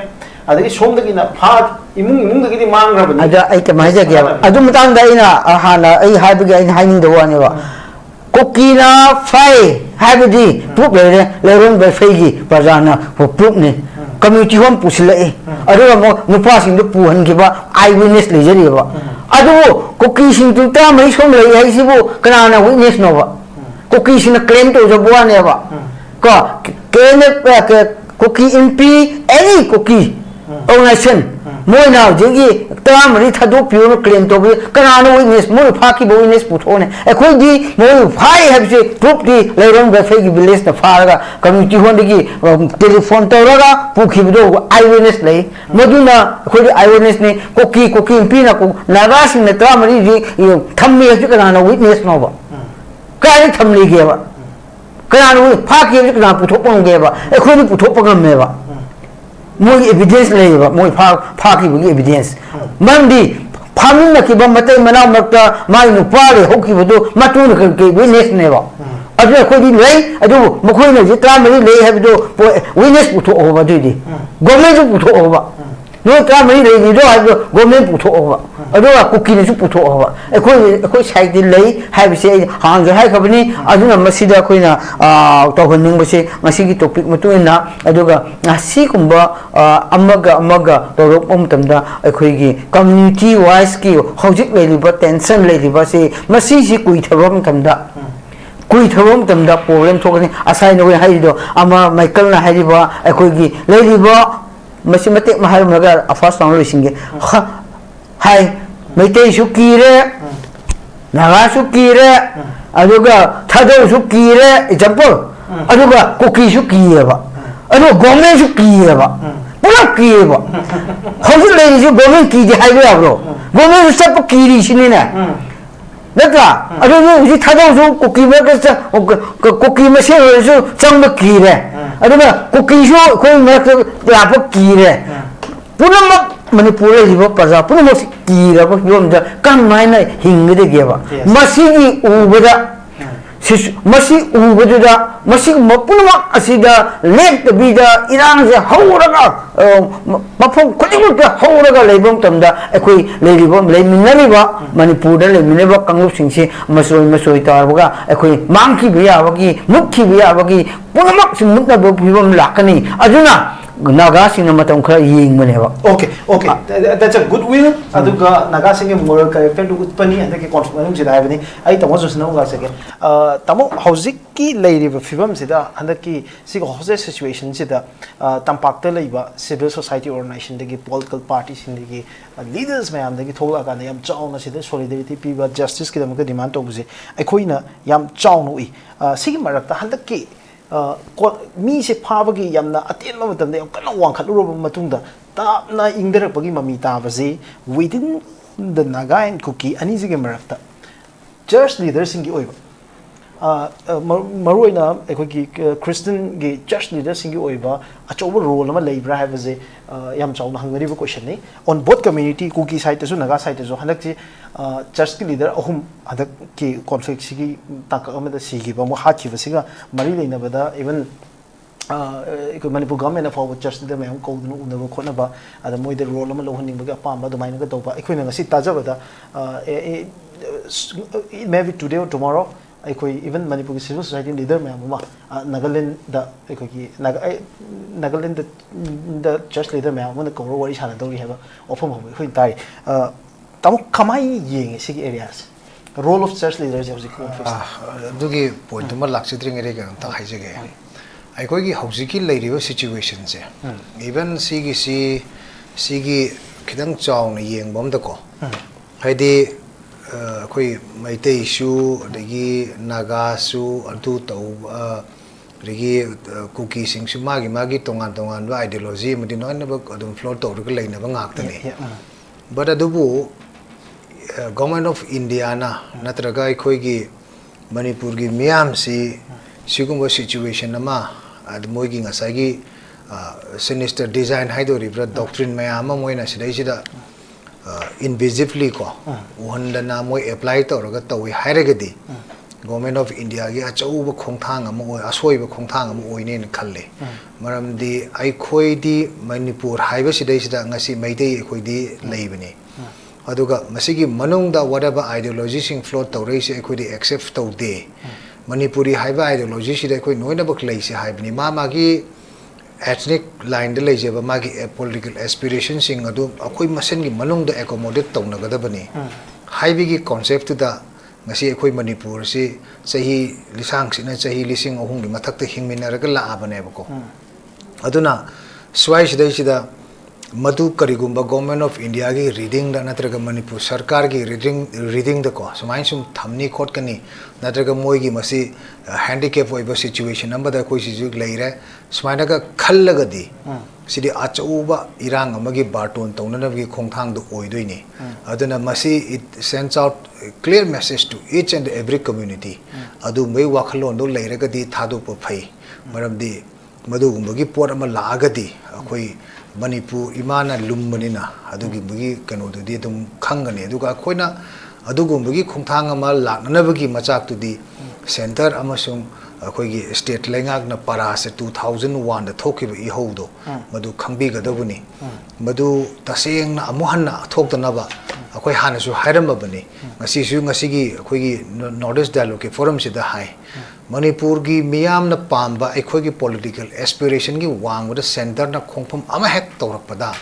adagi som da na phar imung da ki mang ra bani
ada ai ka mai ja gya adu matang da ina hana ai ha bi ai hainin da wani ba cookie na fai habidi proof le ron be fai gi pajana proof ne community home pusilai adu mo nupa sing du puhan gi ba eyewitness le jari ba adu cookie sing tu ta mai som le hai sibu kana na witness no ba cookie sing claim to jabwa ne ba ko kene cookie MP any cookie organization moi now jingi ta mari thadu pure claim to bi kana na witness moi phaki bo witness puthone ekhoi di moi phai have se proof di leron ga fai gi village na faraga community hond gi telephone to raga pukhi do eyewitness lei maduna khoi di eyewitness ni cookie MP na ko naga sing na ta mari ji thammi ha kana na witness no ba kai thamli ge ba kana na phaki ji kana puthok pang ge ba ekhoi ni puthok pang me ba moi evidence lei ba moi phaki bu evidence mandi phamin na ki ba matai mana makta mai nu pare hoki bu matu na ke witness ne ba adu ko di lei adu mo khoi na ji tra mari lei ha bu witness bu tho ba di government bu tho ba no tra mari lei di do ha government bu tho ba adu ko ki ne su bu tho ba ko side di lei ha bi se hang jo hai khabni adu na masida khoi na to honing ba se ngasi gi topic matu na adu ga ngasi kumba amaga to rok tamda akhoi gi community wise ki hojik le liba tension le liba se masi si kui thabam tamda problem thokani asai no hai do ama michael na hai ba akhoi gi le liba masi mate mahal maga afas tang lo singe hai maite su kire naga su kire aduga thadou su kire example aduga cookie su kire ba adu government su kire ba pula kire ba hojik le ji government ki ji hai ba bro government su sap kiri sini na natra adu ji thadou su cookie ba ka cookie ma se su chang ba kire aduga cookie su khoi ma la ba kire pula manipur le jibo praja puna mo kira ba yom da kam mai na hingde ge ba masi gi ubada masi ubada da masi mapuna asida lek de bida irang je hauraga mapong khodimu da hauraga leibom tamda ekoi leibom leiminani ba manipur da leimine ba kanglup singse masoi tar ba ekoi mangki biya ba gi mukhi biya ba gi puna mak simutna ba bibom lakani ajuna naga sing na matam khara ying mane ba
Okay, okay. That's a goodwill. Aduga naga singe moral character to utpani and the confirmation sida haveni. I tamo susna uga sege. Tamo hauzik ki lady fibam sida and the key sig hose situation sida tampakta laiba civil society organization the political parties in the leaders mayam the thola ka yam chauna sida solidarity piba justice ki damaka demand to buse. Akoina yam chaunu I sig marakta and the key mi se phabagi yamna aten ma matam de kana wangkhatluro matungda tapna ingderapagi mami tabase within the Naga and Kuki ani sigi marakta church leaders singi oiba maruina ekoi Christian gi church leaders singi oiba achoba role ama leibra habase yam chawna hangari question ni on both community Kuki side to Naga side to hanakji church leader ahum adak ki conflict sigi taka amada sigi ba mo hachi basiga mari leina bada even Manipur government of our church the may called no Konaba, and the Moida roll of Lohaning Pamba, the Minor Topa, Equina Tajabada. It may be today or tomorrow. I could even Manipur civil society leader, Nagaland, Nagaland, the church leader, may want to go over each other. We have a offer of die. Kamai Ying, Sigi areas. Role of church leaders of the
Dugi point to Malaxitring Area, Tahajage. I go Hosiki lady situations. Even Sigi Kidang Chong Ying Bomdako. Heidi Koi Maite Shu, Rigi Naga Su, Adu Tau, Rigi Cookie Sing Sumagi, Magi Tongan, ideology, Medina never got on floor to Lane of Actani. But Adubu government of Indiana, Natragai Koigi, Manipurgi Miam si Sigumba situation Nama. At Moiging Asagi sinister design Hydoribra doctrine Mayama Moina Sidajida invisibly ko Wandana Moy applied to Rogata Haragadi Government of India Achoba Kongtang Mo Asway Kongtang Moin Kale Maram di Aikoi Manipur Highway Sidajida Nasi Maide Equidi Labani Aduga Masigi Manungda whatever ideologizing float to raise equity except to day Manipuri haiba ideology sida koi noina bak leise haibani magi ethnic line de leise ba magi political aspirations sing adu akoi masen gi manung da accommodate tawna gadabani haibi gi concept da ngasi akoi Manipur si sahi lisang sina sahi lising ohung gi mathak ta hingminara ga la abane ba ko aduna swai sida Madu Karigumba government of India ki reading da natraga Manipur Sarkar ki reading da ko sumain sum thamni khot kani natraga moi gi masi handicap oiba situation number da koi sijuk leire sumaina ka khallaga di sidi achauba irang amagi barton tawnana gi khongthang do oidoini aduna masi it sends out a clear message to each and every community adu mai wakhalon do leire ga di thadu po phai maram di madu gumbagi pot ama laaga di akoi Manipur imana lummanina adugi bugi kano to di dum khangani aduga khoina adugu bugi khongthang ama laknabagi machak to di center amasung akhoi state lengak na para se 2001 da thokiba I hodo madu khangbi gadabuni madu taseng na amuhanna thokdana ba akhoi hana su hairamba bani ngasi su ngasi gi akhoi gi Northeast Dialogue Forum sida hai Manipur gi miyam na pamba akhoi gi political aspiration gi wang da center na khongpham ama hek tawrakpada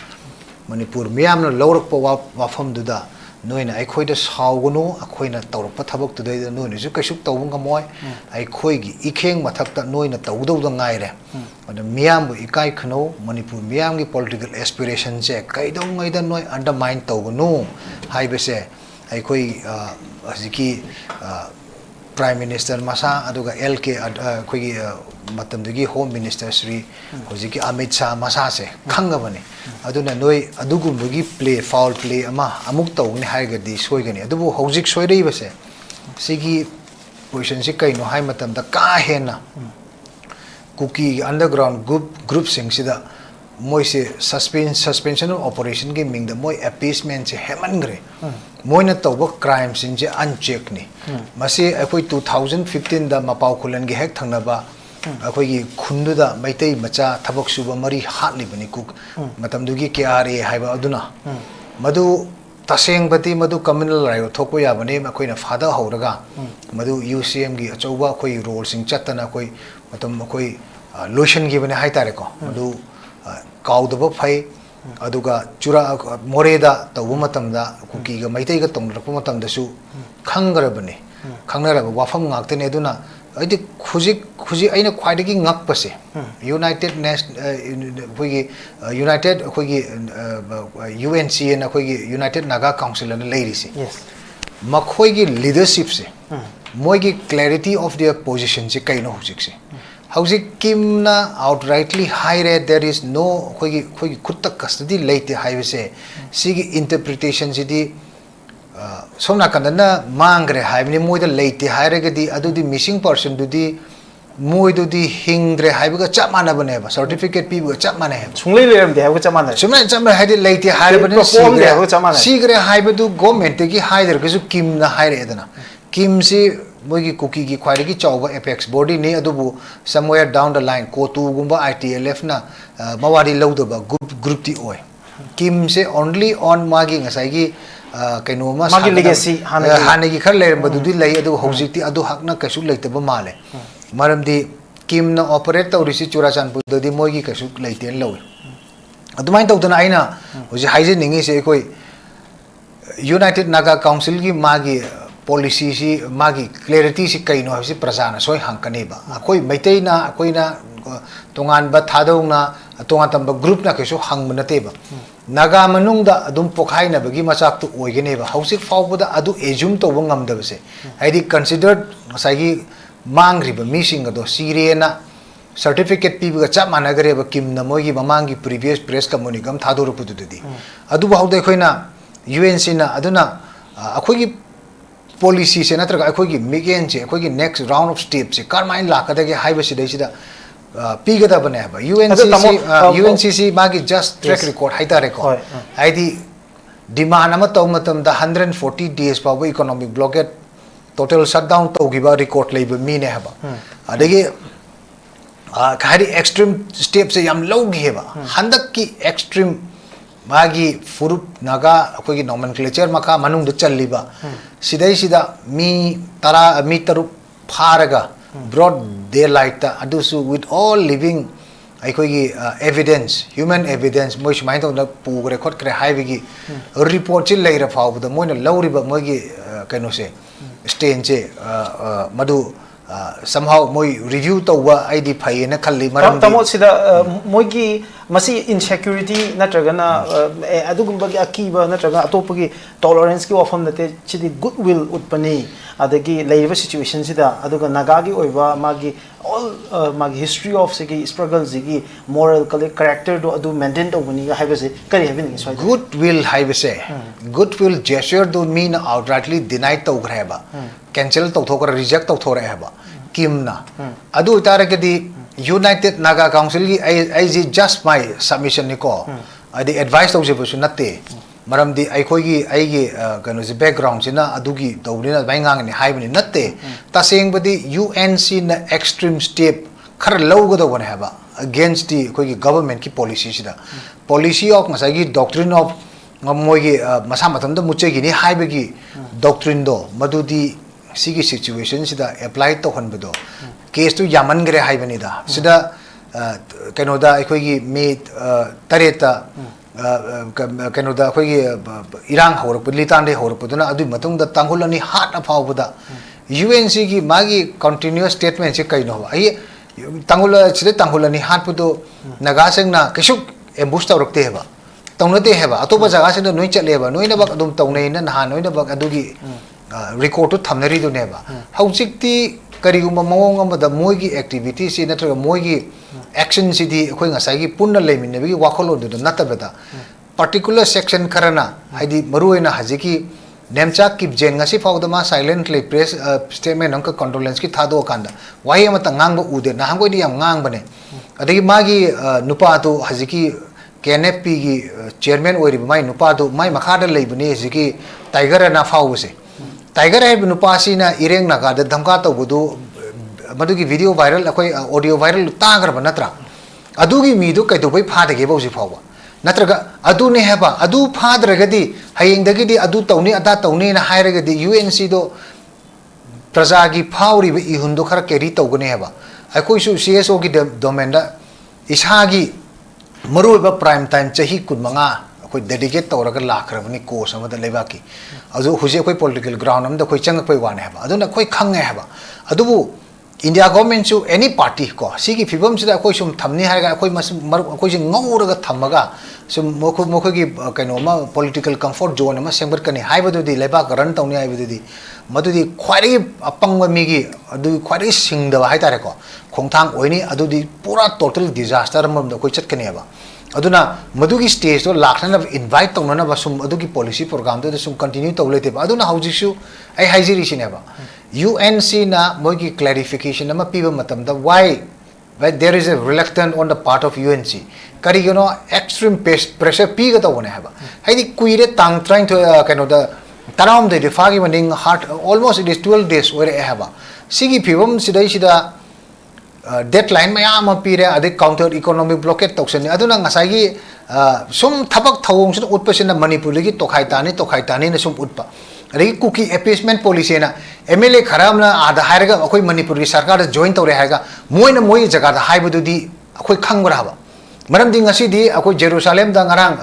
Manipur miyam na lawrakpa wafam duda noina akhoi da sawgunu akhoi na tawrakpa thabak tu dai noina ju kaisuk tawung ga moy akhoi gi ikheng mathak ta noina tawdau da ngaire ada miyam bu ikai khno Manipur miyam gi political aspiration je kaidau ngai da noi undermine tawgunu haibese akhoi aziki Prime Minister Masa aduga LK khoi matamdagi Home Minister Sri hojiki Amit Shah Masa se khangabani aduna noi adugumbagi foul play ama amuk tawni haigadi soigani adubu hojik soirei base sigi position si kaino hai matamda ka hena Cookie underground group sing sida moi se suspension of operation ge ming da moi appeasement se hemangre moina tawba crime sing je uncheck ni masi akoi 2015 da mapau khulan ge hek thangnaba akoi gi khundu da maitei macha thabak suba mari hatli bani kuk matam du gi KRA haiba aduna madu taseng bati madu communal rayo thokpo ya bani akoi na fada horaga madu UCM gi achauba akoi role sing chatana akoi matam akoi lotion gi bani haitare ko madu kaudaba phai aduga chura moreda tawbu matamda kuki ga maitai ga tongrakpa matamda su khangarabane khangnaraba wafam ngaktene aduna aidi khuji aina khwaidagi ngakpase united khoi united khoi UNC na khoi united naga council na leirisi
yes
makhoi gi leadership se moi gi clarity of their position se kaino hujik se hausi kimna outrightly high there is no khoi khutta custody leite haibese sigi interpretation sidi somna kandana mangre haibni moida leite hairagadi adudi missing person dudi moidudi hingre haibaga chamana bane ba certificate pibu chamana he
sunglei leram de haibga chamana
chuma haidi leite haibane sigre haibadu government gi haider gisu kimna haire edana kim si moigi cookie gi khwairi gi chawba apex body ni adubu somewhere down the line kotu gumba ITLF na mawadi lawdaba group ti oi kim se only on magi ngasai gi kaino ma
magi legacy
hanagi khar leram badudi lei adu hojikti adu hakna kasu leitaba male maramdi kim na operate tawrisi churachanpur dodi moigi kasu leiten lawi adumai tawdana aina hoji haije ningi se koi united naga council gi magi policy si magi clarity si kaino habsi prajana soi hankani ba akoi maitai na akoi na tongan ba thadou na tongan tamba group na kesu hangmanate ba naga manung da adum pokhai na bagi machak tu oigene ba hausik fawbuda adu ejum to bangam da base haidi considered sagi mangri ba missing ado sirena certificate pibu ga chap managare ba kim na mogi mamangi previous press communicum thador pududi adu ba haude khoina UNC na aduna akoi policy se natraga akhogi migen che akhogi next round of steps se karmain lakadage haibasi daisida pigada bane ba UNCC magi just track record haita record haidi demand ama tawmatam da 140 days pa economic blockade total shutdown tawgiba record leiba mi ne haba adagi khari extreme steps se yam logi heba handak ki extreme magi furup naga akogi nomenclature maka manung da challiba sidai sida mi taru pharaga broad daylight ta adusu with all living akogi evidence human evidence moi sumai to na pugre khot kre haibigi report chi leira phawda moina lawriba moigi kaino se stain che madu somehow moi review tawwa id phai na khalli maram
tamo sida moigi masi insecurity natragana adugumba gi akiba natraga atopagi tolerance ki wafam nate chidi goodwill utpani adagi leiba situation sida aduga nagagi oiba magi all magi history of sigi struggles sigi moral character do adu maintain to bani haibase kari habin is
goodwill haibase goodwill gesture do mean outrightly deny to greba cancel to thokra reject to thora haba kimna adu taragadi united naga council gi I just my submission niko adi advice to jebusu natte maramdi aikogi aigi kano je background sina adugi tawrina baingang ni haibani natte taseng badi UNC na extreme step khar lawga do bane haba against the kogi government ki policy sida policy of masagi doctrine of mogi masa matam da muchegi ni haibagi doctrine do madudi sigi situation sida apply to hanbado case to yaman gre haibani da sida kano da aikogi me tareta kano da aikogi irang horok litan de horok duna adu matung da tanghulani hat na phawbuda UNC gi magi continuous statement se kaino ai tanghula sida tanghulani hat pudo naga sengna kesuk ambush tawrakte heba tawnate heba atopa jaga sengna noi chatleba noi na bak adum tawnei na naha noi na bak adugi record to thamnari do neba haujikti kariguma mawong amada moigi activity si natraga moigi action si di khoi ngasai gi punna leminne bi wakholo do natabeda particular section karana haidi maruena hajiki nemcha kip jen ngasi fawdama silently press statement angka condolence ki thado kanda wai amata ngangba ude na hangoi di yam ngang bane adagi magi nupa to hajiki KNFP gi chairman oiri mai nupa to mai makhada leibane hajiki tiger na fawuse tiger hai nupasi na ireng naga da dhamka to budu madugi video viral akoi audio viral tagar banatra adugi mi du kai to bai phade ge bausi phawa natraga adu ne heba adu phadragadi hayeng dagidi adu tawni ada tawni na hairagadi UNC do prajagi phawri be ihundu khara keri tawgune heba akoi su CSO gi domain da ishagi मरुब prime time चाही कुदमंगा अखोई dedicate तौरगा लाखरबनी course अमदा लेबाकी अजु हुजे अखोई political ground अमदा अखोई चंगपै वाने हबा अदुना अखोई खंगे हबा अदुबु इंडिया गवर्नमेंट सु एनी पार्टी को सिगी फिबम सिदा अखोई सुम थमनी हारगा अखोई अखोई जे ngौरगा थमगा सुम मोखोगी कइनोमा पॉलिटिकल कंफर्ट जोन अमा सेंबर कनी हाइबदुदी लेबाक रन तौनी हाइबदुदी मदुदी ख्वारी अपंग मिगी अदु ख्वारी सिंगदबा हाइतारे को खोंथांग ओइनी अदुदी पूरा टोटल डिजास्टर अमदा अखोई चटकनी हबा अदुना मदुगी स्टेज तो लाखना इनवाइट तौनना बसुम अदुगी पॉलिसी प्रोग्राम तो सुम continue तौलेते अदुना हौजिसु I हाइजिरिसिनेबा UNC na mogi clarification ama piba matam da why there is a reluctance on the part of UNC kari you know extreme pressure piga ta wona haba haidi kuire tang trying to kind of the taram de fagi maning heart almost it is 12 days where haba sigi pibam sidai sida deadline mayam pire ade counter economic blockade toksani aduna ngasai gi sum thabak thawong sin utpasina manipur gi tokhai tani na sum utpa अरे cookie एपेसमेंट policy ना MLA खराब ना आधा हायरगा अखोई मणिपुर की सरकार join तौरे हायगा Moina मोइ जगह दा हाइबदुदी अखोई खंगबरा हबा मरम दिंग असी दी अखोई जेरूसलेम दा ngरang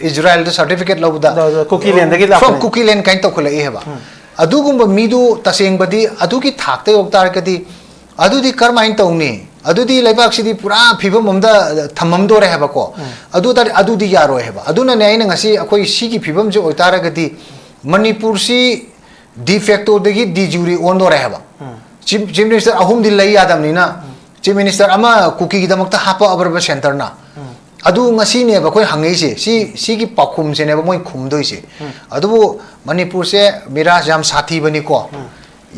इजराइल दा सर्टिफिकेट लौदा
कुकी लैंड दगी लाख
कुकी लैंड काइन तौखले हेबा अदुगुम मिदु तसेंग बदी अदुगी थाकते ओक्तार कदी अदुदी करमाइन तौनी अदुदी लेबाक सिदी पूरा फिबम ममदा थमम दोरे हेबा को अदुदी यारो हेबा अदुना ने आइन ngasi अखोई सिगी फिबम जो ओतार कदी मणिपुर से डिफेक्टो दगी डिजूरी ओंदो रहेबा चीफ मिनिस्टर अहुम दिल लई यादम नीना चीफ मिनिस्टर अमा कुकी की दमकता हापा अबरब सेंटर ना अदु ngasi ने बकोई हंगई से सी की पाखुम से ने मोई खुमदोई से अदु मणिपुर से मिराज याम साथी बनी को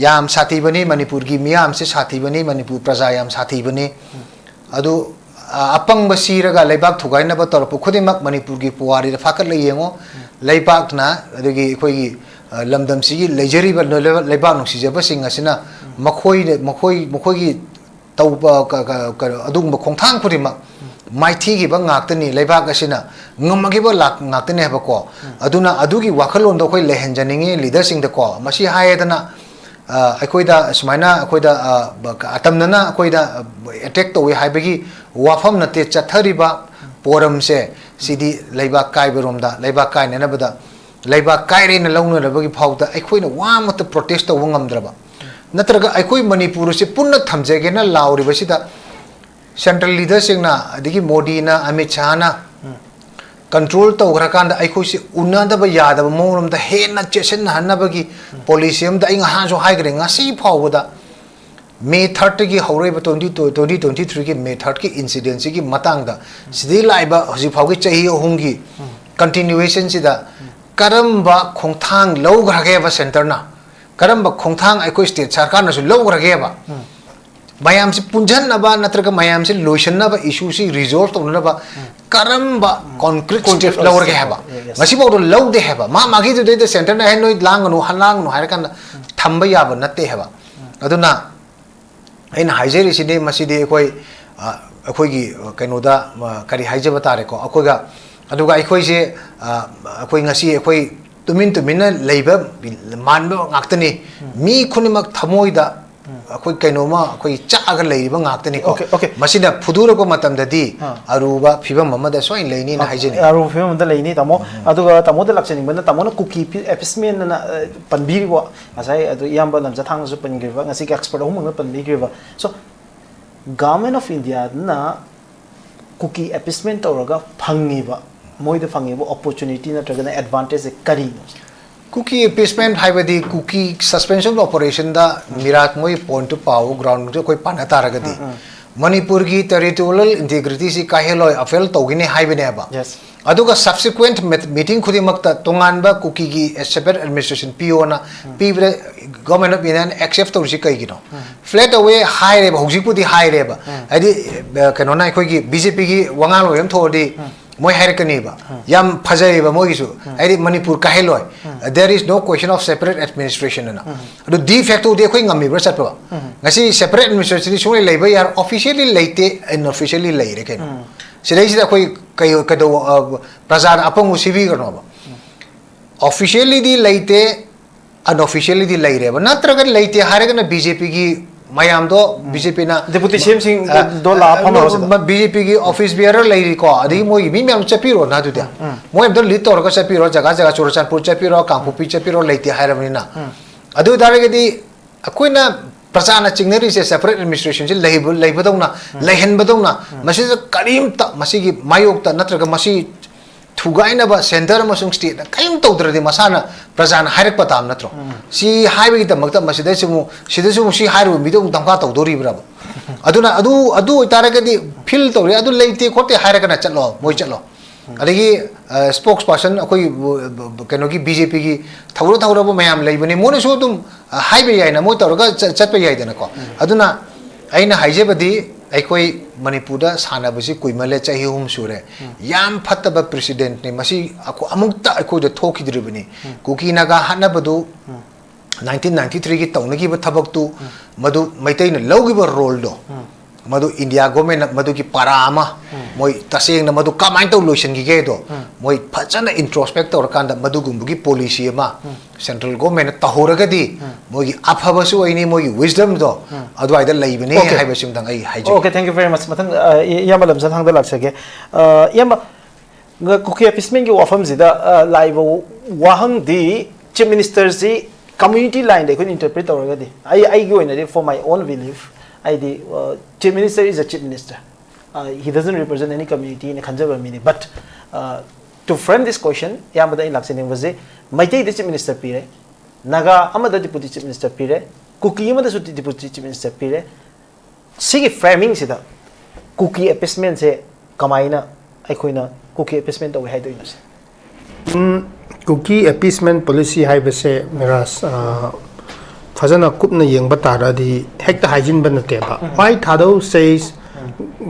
याम साथी बनी मणिपुर की मियाम से साथी बनी मणिपुर प्रजा याम साथी बनी अदु अपंग बसीरगा लेबाक थुगाइना बतौर खुदिमक मणिपुर की पुवारी फाकत ले येंगो लेबाकना अदगी अखोई लमदम सिगी लेजरी लेबाक नुसिजब सिंग असिना मखोई की तौबा अदुगम खोंथांग खुदिमक माइथी की ngaktani लेबाक असिना ngamagiba ngaktani हबको अदुना अदुगी वाखलोन दो अखोई लेहंजनिंगे लीडर सिंग दको मसी हायदना अखोइदा सुमाइना अखोइदा अतमनना अखोइदा अटैक तोवे हाइबगी वाफम नते चथरिबा पोरम से सिदी लेबा काइबरोमदा लेबा काइनेनबदा लेबा काइरेन लौनरबगी फाउदा अखोइना वामत प्रोटेस्ट तव ngamdraba नत्रगा अखोइ मणिपुर से पुन्न थमजेगेना लाउरिबसिदा सेंट्रल लीडर सिंगना अदगी मोदी ना अमित शाह ना कंट्रोल तौग्रकांदा अखोइ से उन्नदब यादब मोरमदा हेना चेसन हन्नबगी पॉलिसी अमदा इंग हासो हाइग्रे ngasi फाउबदा मे 30 की हौरेब 2023 की मे 30 की इंसिडेंट की मतंगदा सिदि लाइबा हजि फाउगी चाही अहुंगी कंटिन्यूएशन सिदा करमबा खोंथांग लौग्रगेबा सेंटरना करमबा खोंथांग अखोइ स्टेट सरकार नसु लौग्रगेबा मयाम से पुंजनबा नत्रग मयाम से लोशनबा इशू से रिजॉल्व तौनबा करमबा कॉन्क्रीट स्टेप लौरगे हेबा ngasi बाउ लौदे हेबा मागी दे सेंटर ना हेनोइ लांगनो हलांगनो हारकान थंबा याबा नते हेबा अदुना अइना हाइजेरिसिदे मसिदे अखोइ अखोइगी कइनोदा करि हाइजबा तारे को अखोइगा अदुगा अखोइ से अखोइ ngasi अखोइ तुमिन लेबा मानबा ngaktani मी खुनिमक थमोइदा अखोइ कइनोमा अखोइ चागा लेबा ngaktani को मसिना फुदुरको मतमददी अरुबा फिबम ममदा सोइन लेनी ना हाइजेनि
अरुबा फिबम ममदा लेनी तमो अदुगा तमोदा लक्ष्यनि बना तमोना कुकी एपिसमेन ना पनबिरिबो असai अदु याम्बा लमजाथांग सु पनगिरबा ngasi की एक्सपर्ट अहुम पनबिरिबा सो गवर्नमेंट ऑफ इंडिया ना कुकी एपिसमेन तौरगा फंगिबा मोइदा फंगिबो अपॉर्चुनिटी नत्रगना एडवांटेज करिनो
कुकी एपिसमेंट हाइबदी कुकी सस्पेंशन ऑपरेशन दा मिराज मोई पॉइंट टू पाव ग्राउंड जो कोई पाना तारगदी मणिपुर की टेरिटोरियल इंटीग्रिटी से काहेलोय अफेल तौगिने हाइबने बा अदुगा सब्सिक्वेंट मीटिंग खुदिमक्ता तोंगानबा कुकी की सेपरेट एडमिनिस्ट्रेशन पीओना पीब्रे गवर्नमेंट ऑफ इंडिया एक्सेप्ट तौरसी कइगिनो फ्लैट अवे हाइरे हौजिपुदी हाइरे बा आदि कनोना अखोई की बीजेपी की वंगाल होयम थोरदी मोय हाइरकनीबा याम फजाइबा मोगिसु आदि मणिपुर काहेलोय there is no question of separate administration ना अदु डी फैक्टो दे अखोई ngamiब्रा चतबा ngasi सेपरेट एडमिनिस्ट्रेशन सुने लेबा यार ऑफिशियली लेते अनऑफिशियली लेरे केनो सिदैसिदा अखोई कयो कदो प्रजा अपंगु सिबी करनोबा ऑफिशियली दी लेते अनऑफिशियली दी लेरेबा नत्रगन लेते हारगना बीजेपी की mayam do BJP na
Deputy CM sing do la
BJP ki office bearer lai ko adi moi mi myam chapiro na du dia moi do lit tor ka chapiro jaga jaga Churachandpur chapiro Kangpopi chapiro leiti hairabni na adu daragadi akoina prasana chingneri se separate administration je leibadona lehenbadona masi karim ta masi gi mayok ta natraga masi thugaina ba center masung state kaim tawdradi masana prasana hairak patam natro si highway ta makta masi dai sumu si hairu mi do damka tawdori bra aduna adu taragadi feel tawri adu leite khote hairaka na chalo moi chalo adagi spokesperson akoi keno gi BJP gi thawra bo mayam leibani mone so dum highway yaina mo tawraga chatpa yaidana ko aduna aina haije badi aikoi Manipurda sanabasi kuimale chahi hum sure yam phattaba president ne masi ako amukta aikoi da thokidribani kuki naga hanabadu 1993 ki tawnagi ba thabak tu madu maitai na logi ba role do madu India government madu ki parama moi taseng na madu kamai to lotion gi ge do moi phajana introspect or kanda madu gumbugi policy ma central government tahoraga di moi gi aphaba su aini moi gi wisdom do adwai da laibani haiba sim dang ai haiji
okay thank you very much matang yama lamjathang da laksage yama kuki epismen gi wafam zida live wahang di chief minister si community line they could interpret already I go in for my own belief chief minister is a chief minister he doesn't represent any community in a conservative meaning but to frame this question yamada in laksane was maitai the chief minister pire naga amada deputy chief minister pire kuki amada suti deputy chief minister pire sigi framing sida kuki appeasement se kamaina aikoina kuki appeasement awe haidoina se
Kuki appeasement policy hai base miras fazana kupna yengba taradi hekta hygiene banate ba why THADOU says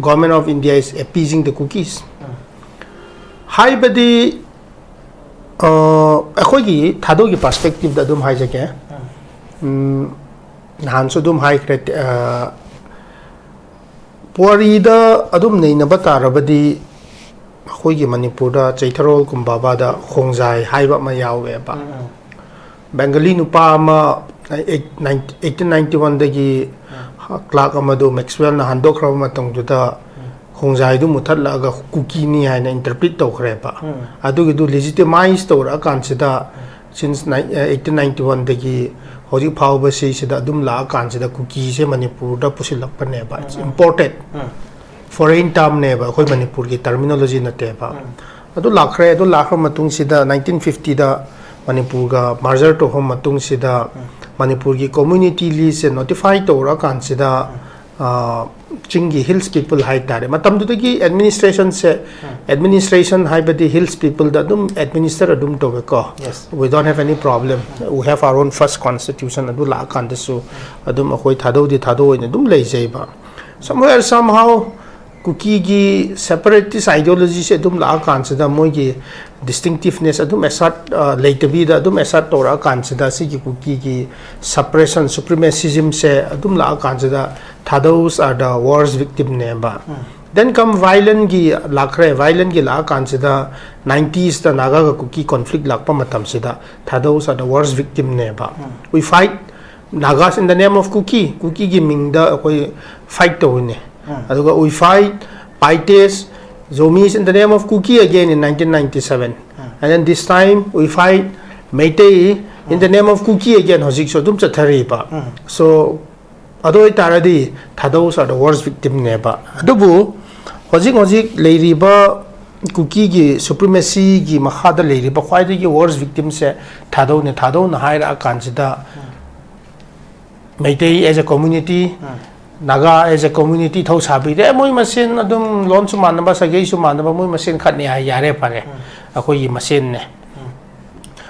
government of India is appeasing the cookies hai badi akhoi gi THADOU gi perspective da dum hai jage nan so dum hai kret pori da adum nei na batarabadi Hoigi Manipurda Chaitharol Kumbabada Khongjai Haiba Mayawe ba Bengali nupa ma 1891 dagi Clark Amado Maxwell na handok raw matong juda Khongjai du muthatla ga kuki ni haina interpret to khre ba adu gi du legitimize to ra kan sida since 1891 dagi hoji phawba se sida dum la kan sida kuki se Manipurda pusilak pa ne ba it's imported foreign term ne ba khoi Manipur ki terminology na te ba adu lakhre matung sida 1950 da Manipur ga merger to hom matung sida Manipur ki community list se notify to ra kan sida chingi hills people hai tare matam du ki administration hai badi hills people da dum administer adum to ko we don't have any problem we have our own first constitution adu la kan desu adum khoi THADOU ine dum lei jai ba somewhere somehow Kuki gi separatist ideology se dum la kan se da moi gi distinctiveness adum asat later bi da adum asat tora kan se da si gi kuki gi suppression supremacism se adum la kan se da THADOUs are the worst victim ne ba then come violent gi la kan se da 90s da naga ga kuki conflict lak pa matam se da THADOUs are the worst victim ne ba we fight nagas in the name of kuki gi ming da koi fight to ne Aduga we fight Paites Zomis in the name of Kuki again in 1997 and then this time we fight Meitei in the name of Kuki again Hojik so dum chathari ba so adoi taradi THADOUs are the worst victim ne ba adubu hojik leiri ba Kuki gi supremacy gi makhada leiri ba khwaidi gi worst victim se THADOU na haira kansida Meitei as a community Naga as a community thau sabi de moi machine adum lon su manaba sagei su manaba moi machine khatne ha yare pare akoi machine ne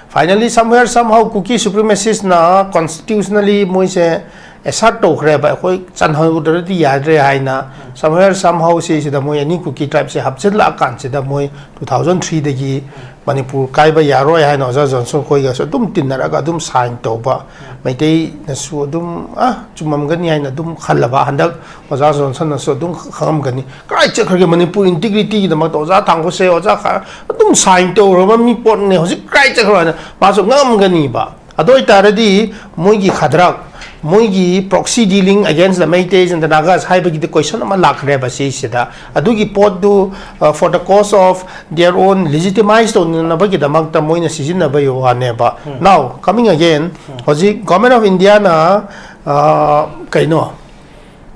finally somewhere somehow Kuki supremacists na constitutionally moi se assert to khre ba akoi chan hau darati yadre haina somewhere somehow se da moi ani Kuki tribe se hapchel la kan se da moi 2003 dagi Manipur kai ba yaro ya no za Johnson koi ga so dum tinara ga dum sign to ba Meitei na su dum chumam gani ai na dum khalaba handak oza Johnson na so dum kham gani kai che khage Manipur integrity da ma to za thang ko se oza kha dum sign to ro mi pot ne hosi kai che khwa ma so ngam gani ba adoi taradi moi gi khadrak moigi proxy dealing against the Meiteis and the Nagas haibagi the question ama lakre ba sida adugi pot do for the cause of their own legitimized on nabagi damakta moina sizina ba yohane ba. Now coming again hoji government of India na kaino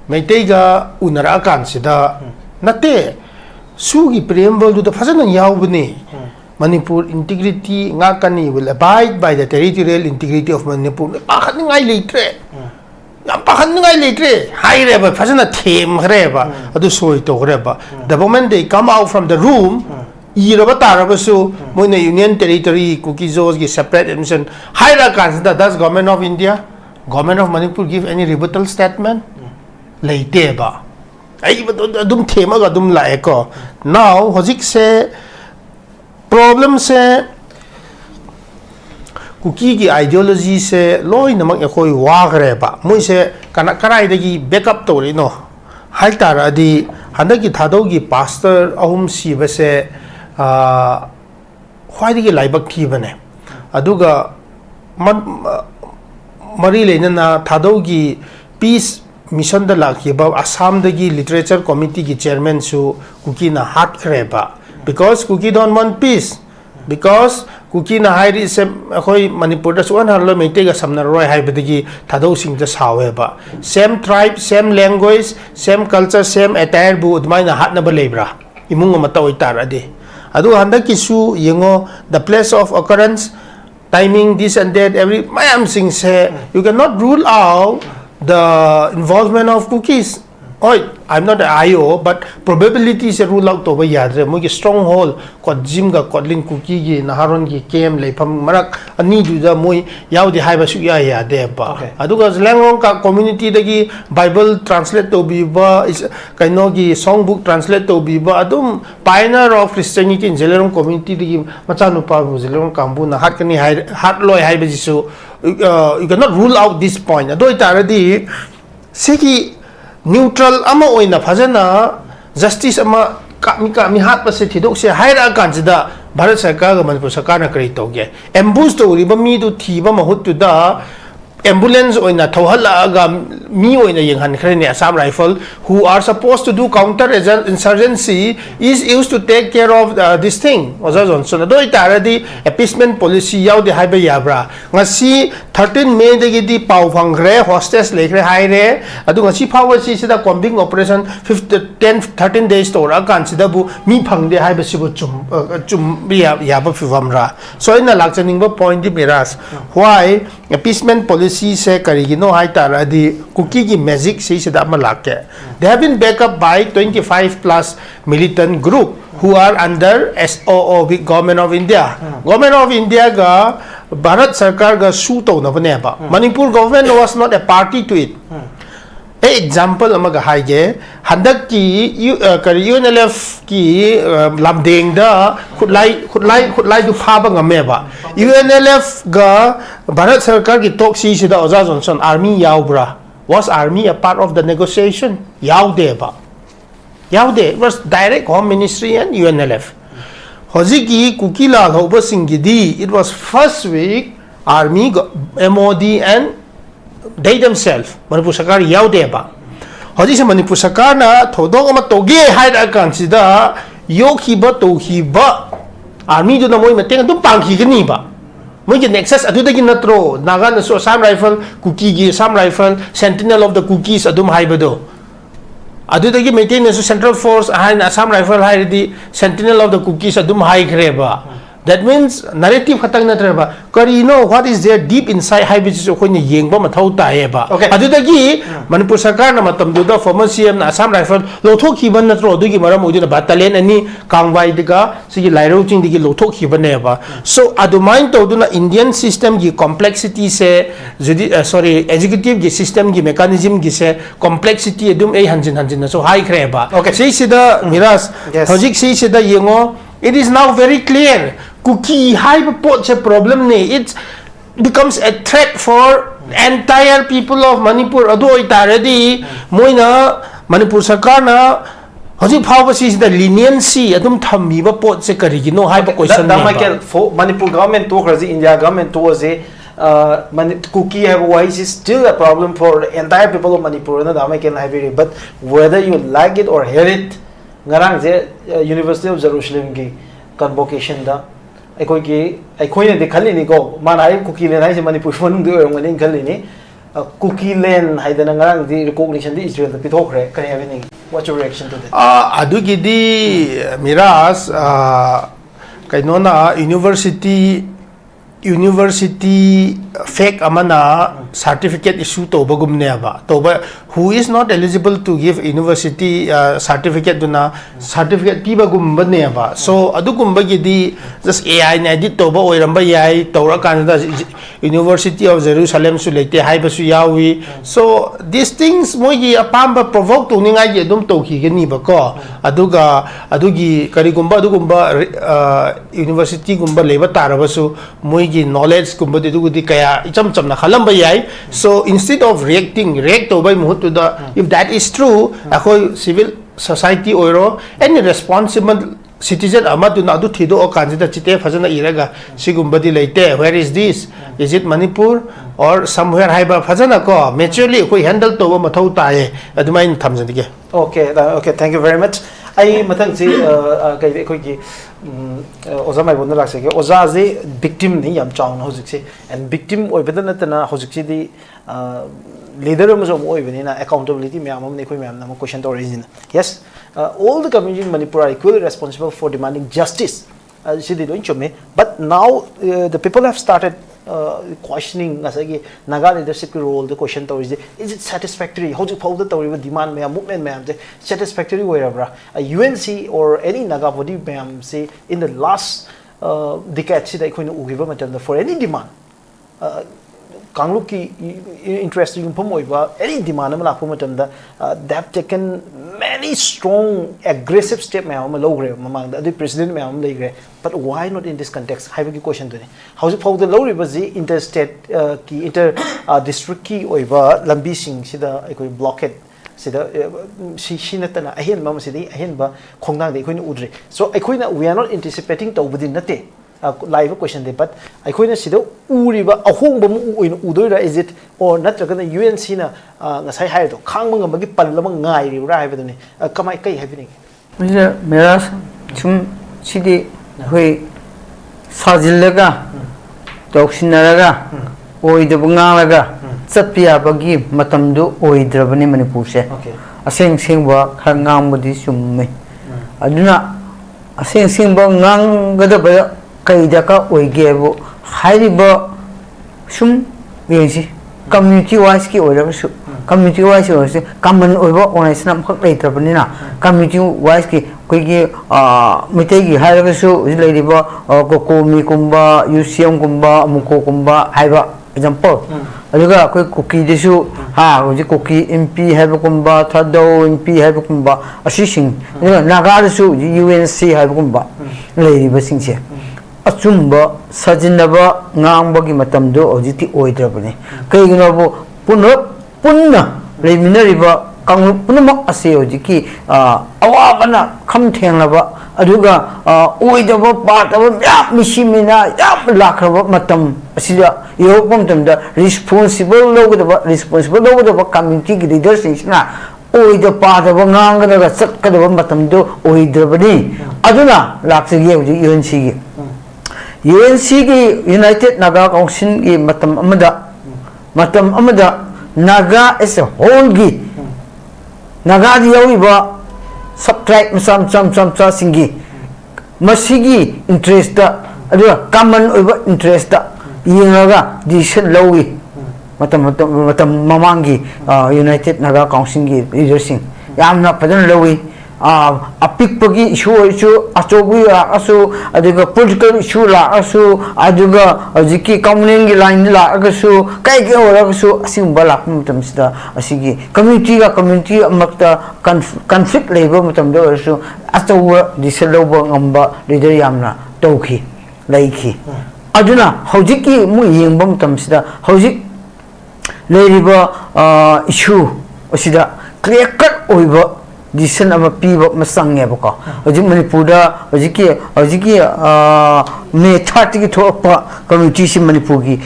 Meitei ga unara kan sida nate sugi preamble do the fazana yaubni Manipur integrity ngakani will abide by the territorial integrity of Manipur. Pakhaningai litre. Pakhaningai litre. High reba, fazana theme reba. Adu soi to reba. The moment they come out from the room, iraba tarabasu, moina union territory, cookie zones, separate admission. High rakan, that's government of India. Government of Manipur give any rebuttal statement? Laite ba. Ay dum thema ga dum laeko. Now, hojik se problem se cookie ki ideology se loi namak ekoi wagre ba moi se kana karai dagi backup to ri no haltar adi handaki thadou gi pastor ahum si ba se khwai dagi laibak thi bane aduga mari leina na thadou gi peace mission da lakhi ba Assam dagi literature committee gi chairman su cookie na hat khre ba because cookie don't want peace because cookie na hairi se khoi Manipur da suan harlo meite ga samna roi haibadagi thadou sing da sawe ba same tribe same language same culture same attire bu udmai na hat na ba lebra imung ma tawi tar ade adu handa kisu yengo the place of occurrence timing this and that every mayam sing se you cannot rule out the involvement of cookies. Oh, I'm not an IO, but probability is a rule out over yadre. Mogi stronghold, kod jimga kodling cookie gi naharon gi kem le pam marak ani du da moi yaw di haiba su ya ya de ba. Aduga langrong ka community dagi Bible translate to bi ba is kaino gi songbook translate to bi ba adum pioneer of Christianity in Zelerong community dagi machanu pa Zelerong kambu na hat kani hat loy haiba jisu you cannot rule out this point. Ado itaradi seki neutral ama oina phajana justice ama mi hat pa se thidok se haira kan jida Bharat Sarkar ga Manipur Sarkar na kari toge ambush to riba mi du thiba mahut tu da ambulance oina thohala ga mi oina yenghan khre ne Assam Rifle who are supposed to do counter insurgency is used to take care of this thing oza Johnson do itaradi appeasement policy yaw de haiba yabra ngasi 13 May de gi pau phangre hostess lekre haire adu ngasi phawa si sida combing operation 13 days to ra kan sida bu mi phangde haiba sibu chum ya ba fivamra so ina lakchaning ba point di miras why appeasement policy se karigino hai taradi cookie gi magic se sida malake they have been backed up by 25 plus militant group who are under SOO with government of India. Government of India ga Bharat Sarkar ga su to na bane ba. Manipur government was not a party to it. A example amaga haige handak ki UNLF ki lamdeng da khudlai du phaba ngame ba. UNLF ga Bharat Sarkar ki talk si sida Oza Johnson army yaubra. Was army a part of the negotiation? Yaude ba. Yaude, it was direct Home Ministry and UNLF. Hojiki Kukila Hoba Singidi, it was first week Army, MOD and they themselves. Manipur Sarkar Yaude ba. Hoji se Manipur Sarkar na thodong ama toge haida consider yokiba tohiba Army do na moi mateng dum panghi gani ba. Moi ge nexus adu dagi natro naga na so Assam Rifle Kuki gi Assam Rifle Sentinel of the Cookies adum haibado. Adudagi maintain as Central Force and Assam Rifle high the Sentinel of the Cookies adum high greba. That means narrative khatang na treba. Kari you know what is there deep inside high which is okoi ni yengba mathau tae ba. Okay. Adudagi Manipur Sarkar na matam duda former CM na Assam Rifle lothok hiban na tro adugi maram udi na battalion ani kangwai diga sigi lairo ching digi lothok hiban ne ba. So adumain to duna Indian system gi complexity se sorry executive gi system gi mechanism gi se complexity adum ei hanjin na so high greba. Okay. Sei sida miras hojik sei sida yengo it is now very clear cookie high pot problem ne it becomes a threat for entire people of Manipur ado itaradi moina Manipur Sarkar na hoji phawba si the leniency adum thammiba pot se karigino high question
that Michael for Manipur government to India government to cookie have why is still a problem for the entire people of Manipur na dama can have it, but whether you like it or hate it ngarang je University of Jerusalem ki convocation da akhoi ne dikhali ni ko man ai cookie len hai je Manipur phone de ong ni khali ni cookie len hai da ngarang di recognition di Israel da pithokre kare happening. What's your reaction to that?
Adugi di Miras kainona university fake amana certificate issue to bagum ne ba to ba who is not eligible to give university certificate duna certificate pi bagum ne ba so adugum bagi di just AI na edit to ba oiramba yai to ra kan da University of Jerusalem su lete hai ba su yawi so these things mogi apamba provoke to ningai je dum to ki ni ba ko adugi karigumba university gumba leba taraba su moigi knowledge kumba di kaya icham cham na khalamba yai so instead of react to by muhut to the if that is true akoi civil society oiro any responsible citizen amadu na du thido o kanjida chite phajana iraga sigumba di leite where is this is it Manipur or somewhere haiba phajana ko maturely koi handle to ba mathau tae adumain thamjadi
Okay, thank you very much. I matang si koi ki oza mai bon lak se ke oza je victim ni yam chaun hojik se and victim oi bedan na hojik si di leader mo so oi beni na accountability me amam ne koi me am na question to origin. Yes, all the community in Manipur are equally responsible for demanding justice. But now the people have started questioning Naga leadership role. The question is it satisfactory? How do you follow the demand? Movement satisfactory wherever UNC or any Naga body say in the last decade for any demand. Kangluki interesting any demand they have taken many strong aggressive steps the president but why not in this context have a question to how the low rivers interstate inter district ki oiba lambi sing sida blockade sida shinatana ahen mama sidi ahen ba khongnang de koin udre so we are not anticipating to within nate live question de but aikoina sido uriba ahongba mu udoira is it or natraga UNC na ngasai hai do khangma ngambagi pallama ngai ri ra haibaduni kamai kai happening
Miras chum sidi hoi sajillaga toksinaraga oidabungalaga chapia bagi matamdu oidrabani Manipur se aseng sengba khangambudi summe aduna aseng sengba ngangadaba Kaidaka Oigebo, Haribo Sum Yazi, community wise ki or community wise or common over on a snap later, Panina, community wise ki, Quigi, Mitegi, Harasu, Ladybo, or Coco Mikumba, Usium Kumba, Muko Kumba, Haiba, example. Aluga quick cookie the shoe, was a cookie MP Habakumba, THADOU MP Habakumba, assisting Nagarasu, UNC Habakumba, Lady Bassingsia. Achumba sajinaba ngambagi matamdo ojiti oidrabani kaiginobu punna leminariba kang punamak ase ojiki awabana khamthenglaba aduga oidaba pataba yap mishimina yap lakraba matam asida yopam tamda responsible logodaba community leaders sina oida pataba ngangadaga chatkadaba matamdo oidrabani aduna laksagi oji UNC UNC ki United Naga Council ki matam amada Naga as a whole gi Naga di yawiba subtract sam singi masigi interest da adua common over interest da yingaga decision lawi matam mamangi United Naga Council ki leadership yamna padan lawi apikpagi issue achobu asu aduga political issue la asu aduga jiki community line la asu kai ke ora asu asimba la mutamsida asigi community amakta conflict labor mutamdo asu achowa disaloba ngamba leader yamna tauki laiki aduna hojiki mu yengba mutamsida hojik leriba issue asida clear cut oiba decision ama piba masang ya baka hoji manipur da hoji ki me 30 ki thokpa community si manipur ki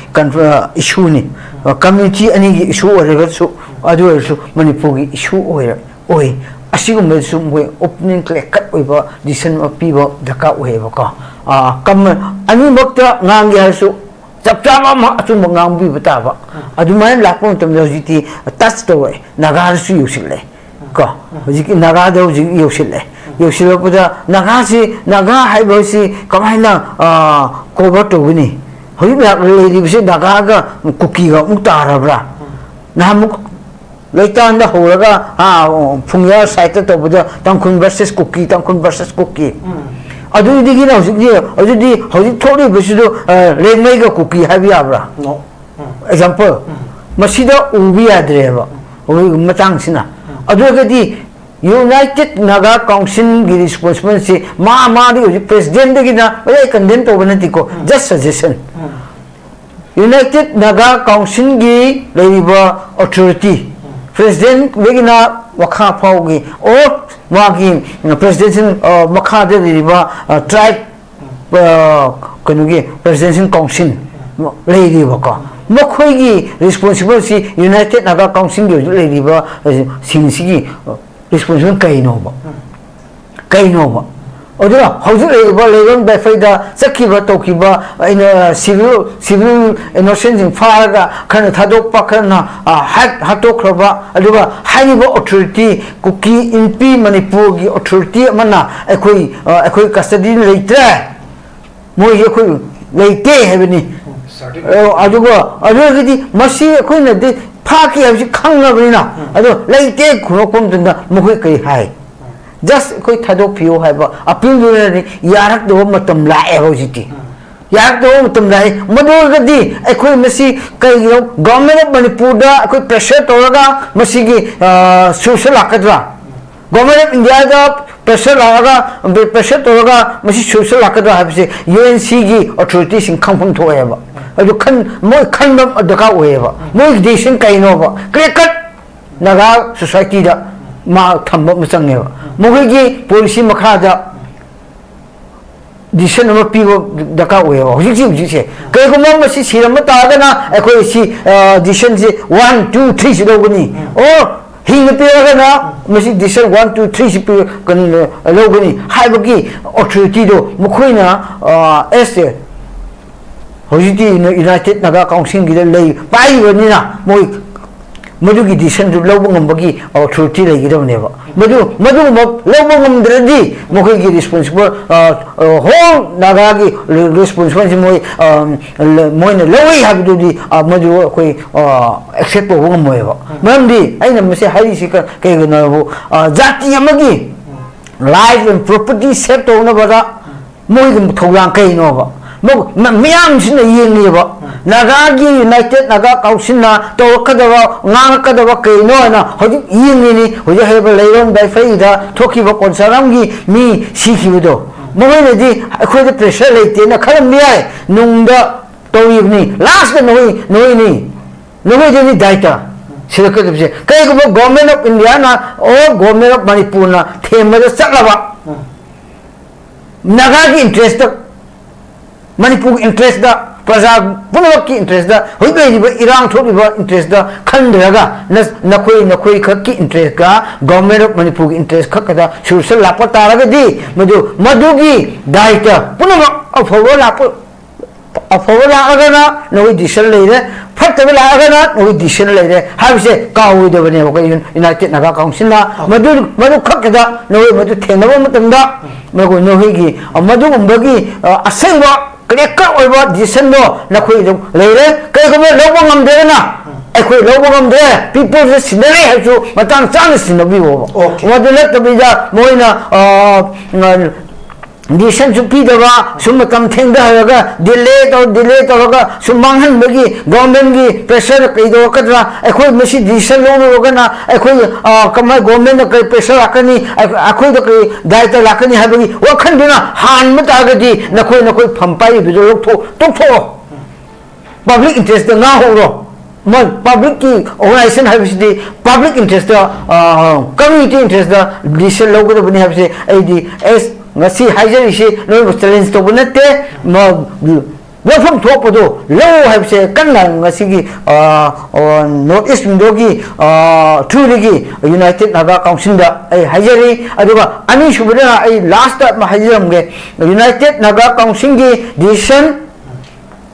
issue ni community ani ki issue ore su adu su manipur ki issue oi asigum su moi opening clear cut oiba decision piba daka oi baka kam ani makta ngang ya su chap chapa ma achu mangang bi bataba adu mai lakpon tam jiti touch to oi nagar su yusile ka hoji naga da hoji yosile puja naga hai bosi kamaina cover to bini hoji ba lady bisi naga ga cookie ga mutara bra na muk leitan da horaga phungya site to puja tangkhun versus cookie adu digi na hoji thori bisi do lengai ga cookie ha bia bra no example masida ubi adreba hoji matang sina adugadi United Naga Council gi responsibility ma di president gi na ai condemn to banati ko just suggestion United Naga Council gi leiba authority president gi na wakha phau gi or ma gi president makha de leiba tribe kanu gi president council leiba ko makhoi gi responsibility United Naga Council gi leiba sinsi responsible kaino ba odura hauju leiba legon ba faida sakiba tokiba ina civil innocence in faraga kana thadok pa kana hatok roba aduba haiba authority kuki MP Manipur gi authority mana ekoi custody leitra moi ekoi leite hebni aduba gidi masi ekoi na de phaki habsi khangnabina ado leite khurokpom tunda mukhui kai hai just koi thadok pio haiba appeal ni yarak do matam lae hojiti yarak do matam lae madogadi ekoi masi kai government of Manipur da ekoi pressure toraga masi gi social akadra government of India da pressure toraga masi social akadra habse UNC gi authority sing khangphum thoeba adu khan moi khanbam adaka oeba moi decision kaino ba cricket naga society da ma thamba masangeba moi gi policy makha da decision ma pibo daka oeba hujik se kai ko ma si siram ta da na ekoi si decision je 1 2 3 si dogani or hing pe ga na masi decision 1 2 3 si pe kan logani haibagi authority do mukhoina este hojiti United Naga Council gi lei pai wani na moi madu gi decision du lobo ngambagi authority lei gi dawne ba madu lobo ngamdradi moi gi responsible whole naga gi responsible moi na loi habdu di madu koi accept ko ngam ba mamdi aina mase hari sika ke na bo jati amagi life and property set to na ba moi gi tholang kai no ba Miam sina yingi ba Nagagi United Naga Council na to kadawa ngang kadawa kaino na hoji yingi ni hoji heba leiron bai faida thoki ba konsaram gi mi sikhi do mohoi di akhoi de pressure leite na khalam mi ai nungda to yibni last noi ni data silaka de kai ko government of India na or government of Manipur na thema de saklaba Nagagi interest Manipur interest da praja punawaki interest da hoibe ba irang thobiba interest da khandraga nakoi khakki interest ga government of Manipur interest khakada social lapa taraga di madugi daita punawa afowo la agana noi decision leire fattabe la agana noi decision leire habse kawi de bane ko United Naga Council na madu khakada noi madu thenaba matamda mago noi gi madu umbagi asengwa Kaya oiba decision do nakoi do leire kai ko lobo ngamde na ekoi lobo ngamde people just sinare hasu matang chance sinabi wo wadele tabija moina decision chupi dawa sumatam thengda haga delay to haga sumanghan bagi government gi pressure kai do kadra ekoi masi decision lo ga na ekoi kamai government kai pressure akani ekoi do kai daita lakani habagi wakhan dina han mata ga di nakoi phampai bi do to public interest na ho ro public की organization है बिस्दी public interest community interest decision लोगों तो बने है बिस्दी ऐडी ऐस ngasi hajar isi lo challenge to bunate ma wafam thok podo lo have se kanna ngasi gi north east window gi thuri gi united naga council da ai hajari aduga ani subuna ai last ma hajaram ge united naga council gi decision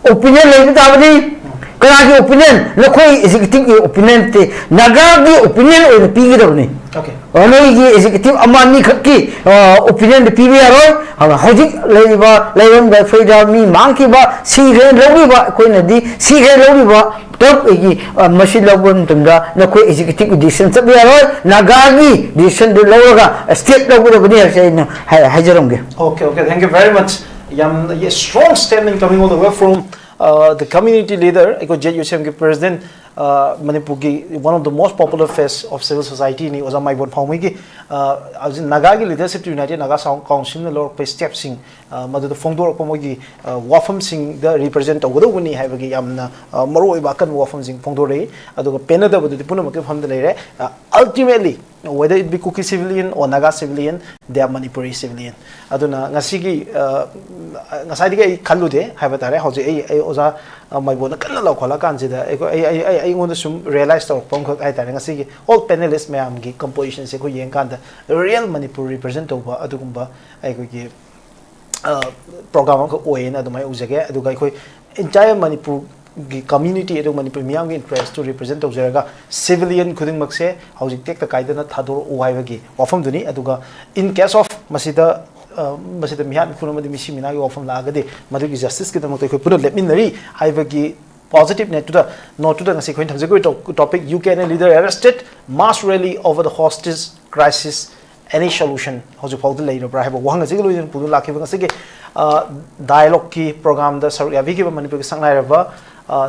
opinion le tabadi kana gi opinion lo khoi executive opinion te naga gi opinion o pi gi dabni
Okay.
Only executive amani khaki opinion the PBR hojik leiba leibam da faida mi mangki ba sigre logi ba koi na di sigre logi ba top egi machine lobon tunda na koi executive decision sab ya roi nagagi decision de loga state logo de bani sai na hajaram ge.
Okay, okay, thank you very much. Strong statement coming all the way from the community leader, ZUCM president, Manipur one of the most popular face of civil society ni oza MEIBON PHAOMEI ki naga gi leadership united naga council na lor step sing madu phongdor ko mogi wafam sing the represent ogodo guni haibagi yamna maroi ba kan wafam sing phongdor re aduga penada bodu puna mak pham de lere ultimately whether it be Kuki civilian or Naga civilian, they are Manipuri civilian. Aduna ngasigi ngasai diga khalude haibatare hoje ai oza MEIBON kanna law khala kansida ai ngon sum realize to pongkhak ai tare ngasigi all panelists mayam gi composition se ko yeng kan real Manipur represent over adugumba ai ko gi program ko oin adumai ujage aduga ko entire Manipur community edu Manipur miyam gi interest to represent ojeraga civilian khuding makse hojik tek ta kaidana thador uhaibagi wafam duni aduga in case of masida masida mihan khunamadi misi minagi wafam lagade madugi justice ki tamak ko pura lepminari haibagi positive net to the not to the ngasi khoin thamje ko topic UK leader arrested mass rally over the hostage crisis any solution hoju phawd leiro bra haba wang jiglo yin pudu lakhi ba ngasi dialogue ki program da sar yavi ki Manipur ki sangnai raba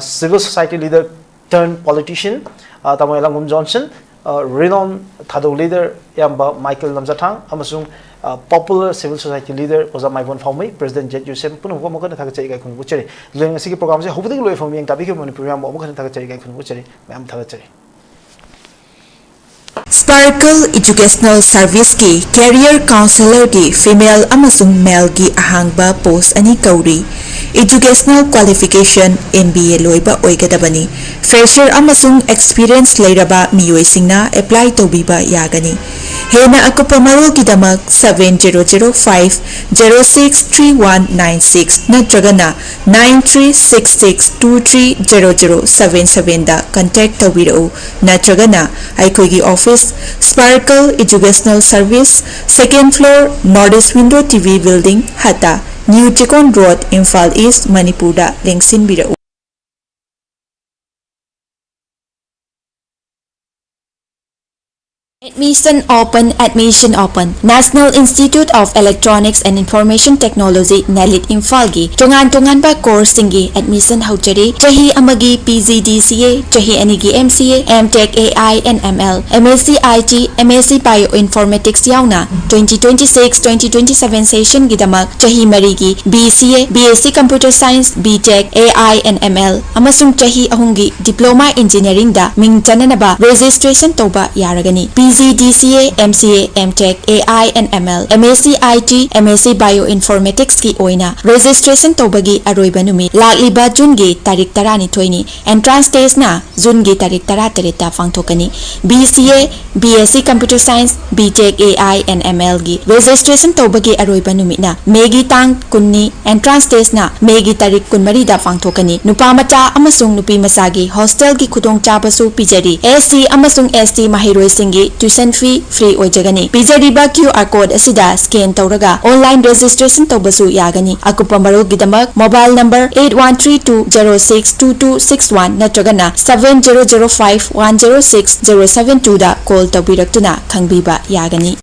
civil society leader turned politician Tamoy Langum Johnson, renowned THADOU leader Yamba Michael LAMJATHANG, amasung popular civil society leader oza MEIBON PHAOMEI, President ZUCM pun hukum makan thak chari gai khun buchari. Leng ngasi ki program se hubuding loi phom yang tabi ki Manipur yam makan thak chari gai khun buchari. Mayam thak chari.
Sparkle Educational Service ki Career Counselor ki Female amasung Male ki ahangba post ani kauri. Educational Qualification MBA loiba oigadabani. Fresher amasung experience leiraba miyoi singna apply tobiba yagani. Hena akupa marul kidamak 7005063196 natragana 9366230077 da contact tobiro natragana aikoigi office Sparkle Educational Service, 2nd floor, Northeast Window TV Building, Hata, New Tikon Road, Imphal East, Manipur da lengsin birau. Admission open. National Institute of Electronics and Information Technology Nalit Imphal-gi tongan ba course singi admission haujari chahi amagi PGDCA chahi anigi MCA MTech AI and ML MSc IT MSc Bioinformatics yauna 2026-2027 session gidamak chahi marigi BCA BSc Computer Science BTech AI and ML amasung chahi ahungi Diploma Engineering da ming chananaba registration toba yaragani PGDCA, MCA, MTech, AI and ML, MSc IT, MSc Bioinformatics ki oina registration tobagi aroiba numi lakliba June gi tarik 12 ni entrance test na June gi tarik 13 ta phangthokani BCA, BSc Computer Science, BTech, AI and ML gi registration tobagi aroiba numi na Megi tang kunni entrance test na Megi tarik 13 da phangthokani nupa macha amasung nupi masagi hostel gi khudong chabasu pijari SC amasung ST mahiroi singi tuition fee free oijagani pijariba QR code asida scan tawraga online registration tawbasu yagani akupa marul gidamak mobile number 8132062261 natragana 7005106072 da call tawbiraktuna khangbiba yagani.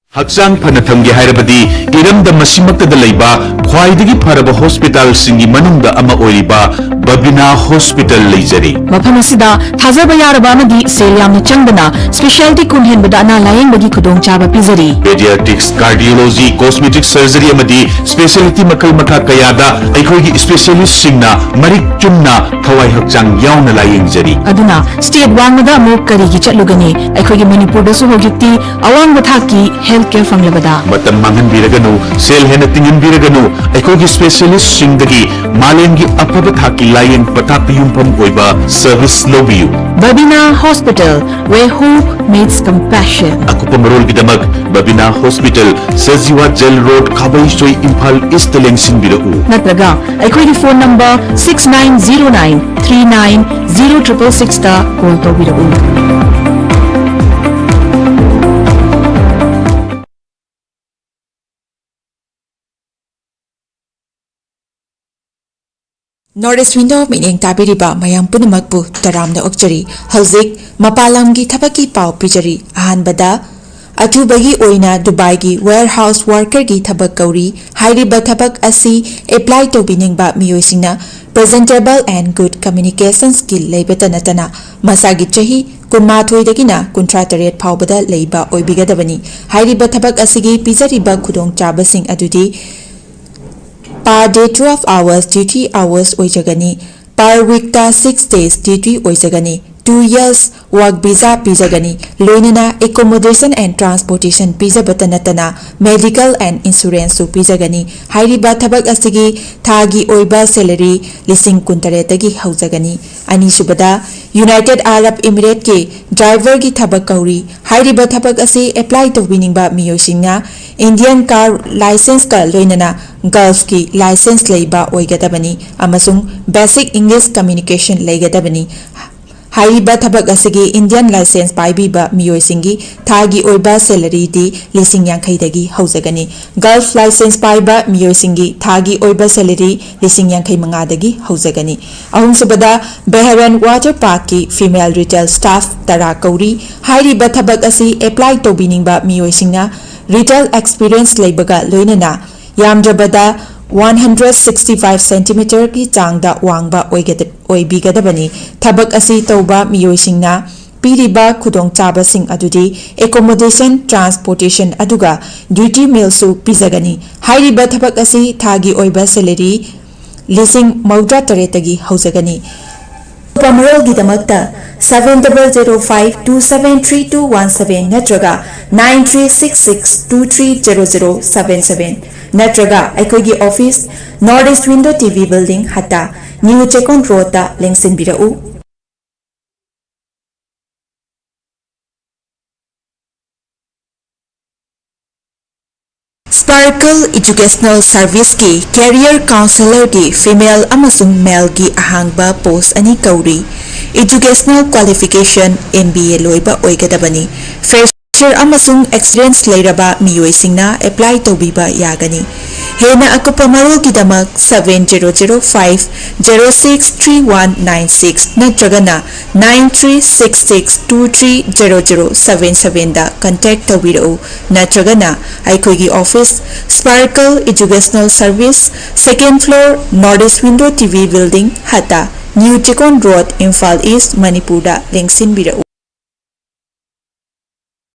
Haksan Panatamgi Hairabadi, Iram the Masimakta the Laiba, ख्वाइदगी फरब hospital सिंगी मनुंगदा अमा ओरिबा Babina hospital लेजरी
मफम असिदा थाजब यारबा अमदी cell यामना चंगबना speciality कुनहेनबदा अना लायेंगबगी खुदोंग चाबा पिजरी
पेडियाट्रिक्स कार्डियोलॉजी कॉस्मेटिक सर्जरी अमदी स्पेशलिटी मकल मखा कयादा अखोगी स्पेशलिस्ट सिंगना मरिक चुमना थवाई हक्चांग यावना लायेंगजरी
अदुना स्टेट वांगदा अमुक करिगी चटलुगनी अखोगी मणिपुरदसु होगिक्ति अवांग थाकी हेल्थ केयर फंगलबदा
मतम मांगन बिरगनु सेल हेन तिंगन बिरगनु अखोगी स्पेशलिस्ट सिंगदगी मालेंगी अफब थाकी लायेंग पताक युमफम ओइबा सर्विस लोबियु
Babina Hospital, where hope meets compassion.
अकुप मरोल गिदमक Babina hospital Sajiwa jail road खाबई सोई इम्फाल ईस्ट लेंगसिन बिरउ
नत्रगा अखोगी फोन नंबर 6909390666 ता कॉल तौबिरउ
Northeast Window Meeting Tabiriba Mayam Punamakpu Taramna Okjari Hauzik Mapalamgi Tabaki Pau Pijari Ahanbada Atubagi Oina Dubai Warehouse Worker Gi Tabak Kauri Hairiba Tabak Asi Apply to Biningba Miyosina Presentable and Good Communication Skill Lebetanatana Masagi Chahi Kunmathoidagina Kuntrataret Paubada Leiba Oibigadabani Hairiba Tabak Asigi Pizariba Kudong Chabasing Adudi Per day 12 hours duty hours oijagani. Per week ta 6 days duty oijagani. 2 years work visa pizagani. Loinana accommodation and transportation pizza batanatana. Medical and insurance su pizagani. Hairiba thabak asigi thagi oiba salary lising kuntaretagi haujagani. Ani subada United Arab Emirates ke driver gi thabak kauri. Hairiba thabak asi apply to winning ba miyosingna Indian car license ka loinana Gulf ki license leiba oigadabani amasung basic English communication leigadabani Hairiba thabak asigi Indian license paibiba miyoisingi thagi oiba salary di lising yankhaidagi haujagani Gulf license paiba miyoisingi thagi oiba salary lising yankhai mangadagi haujagani ahum subada Behran Water Park ki female retail staff tara kauri Hairiba thabak asi apply to biningba miyoisingna retail experience leibaga loinana Yamjabada 165 cm ki changda wangba oibigadabani thabak asi tauba miyoisingna piriba khudong chaba sing adudi accommodation transportation aduga duty meal su pizagani hairiba thabak asi thagi oiba salary lising mauda taretagi haujagani Pamaral Gidamakta 7005273217 Natraga 9366230077 Natraga Aikogi Office Northeast Window TV Building Hatta New Chekon Road ta Lengsin Birau Sparkle Educational Service ki Career Counselor ki Female amasung Male ki ahangba post ani kauri Educational Qualification MBA loiba oigadabani Fresher amasung experience leiraba miyoisingna apply taubiba yagani Hena akupa marul kidamak 7005063196 natragana 9366230077 da contact tawirau natragana aikogi office Sparkle Educational Service 2nd floor Northeast Window TV Building Hata New Chekon Road Imphal East Manipur da lengsin birau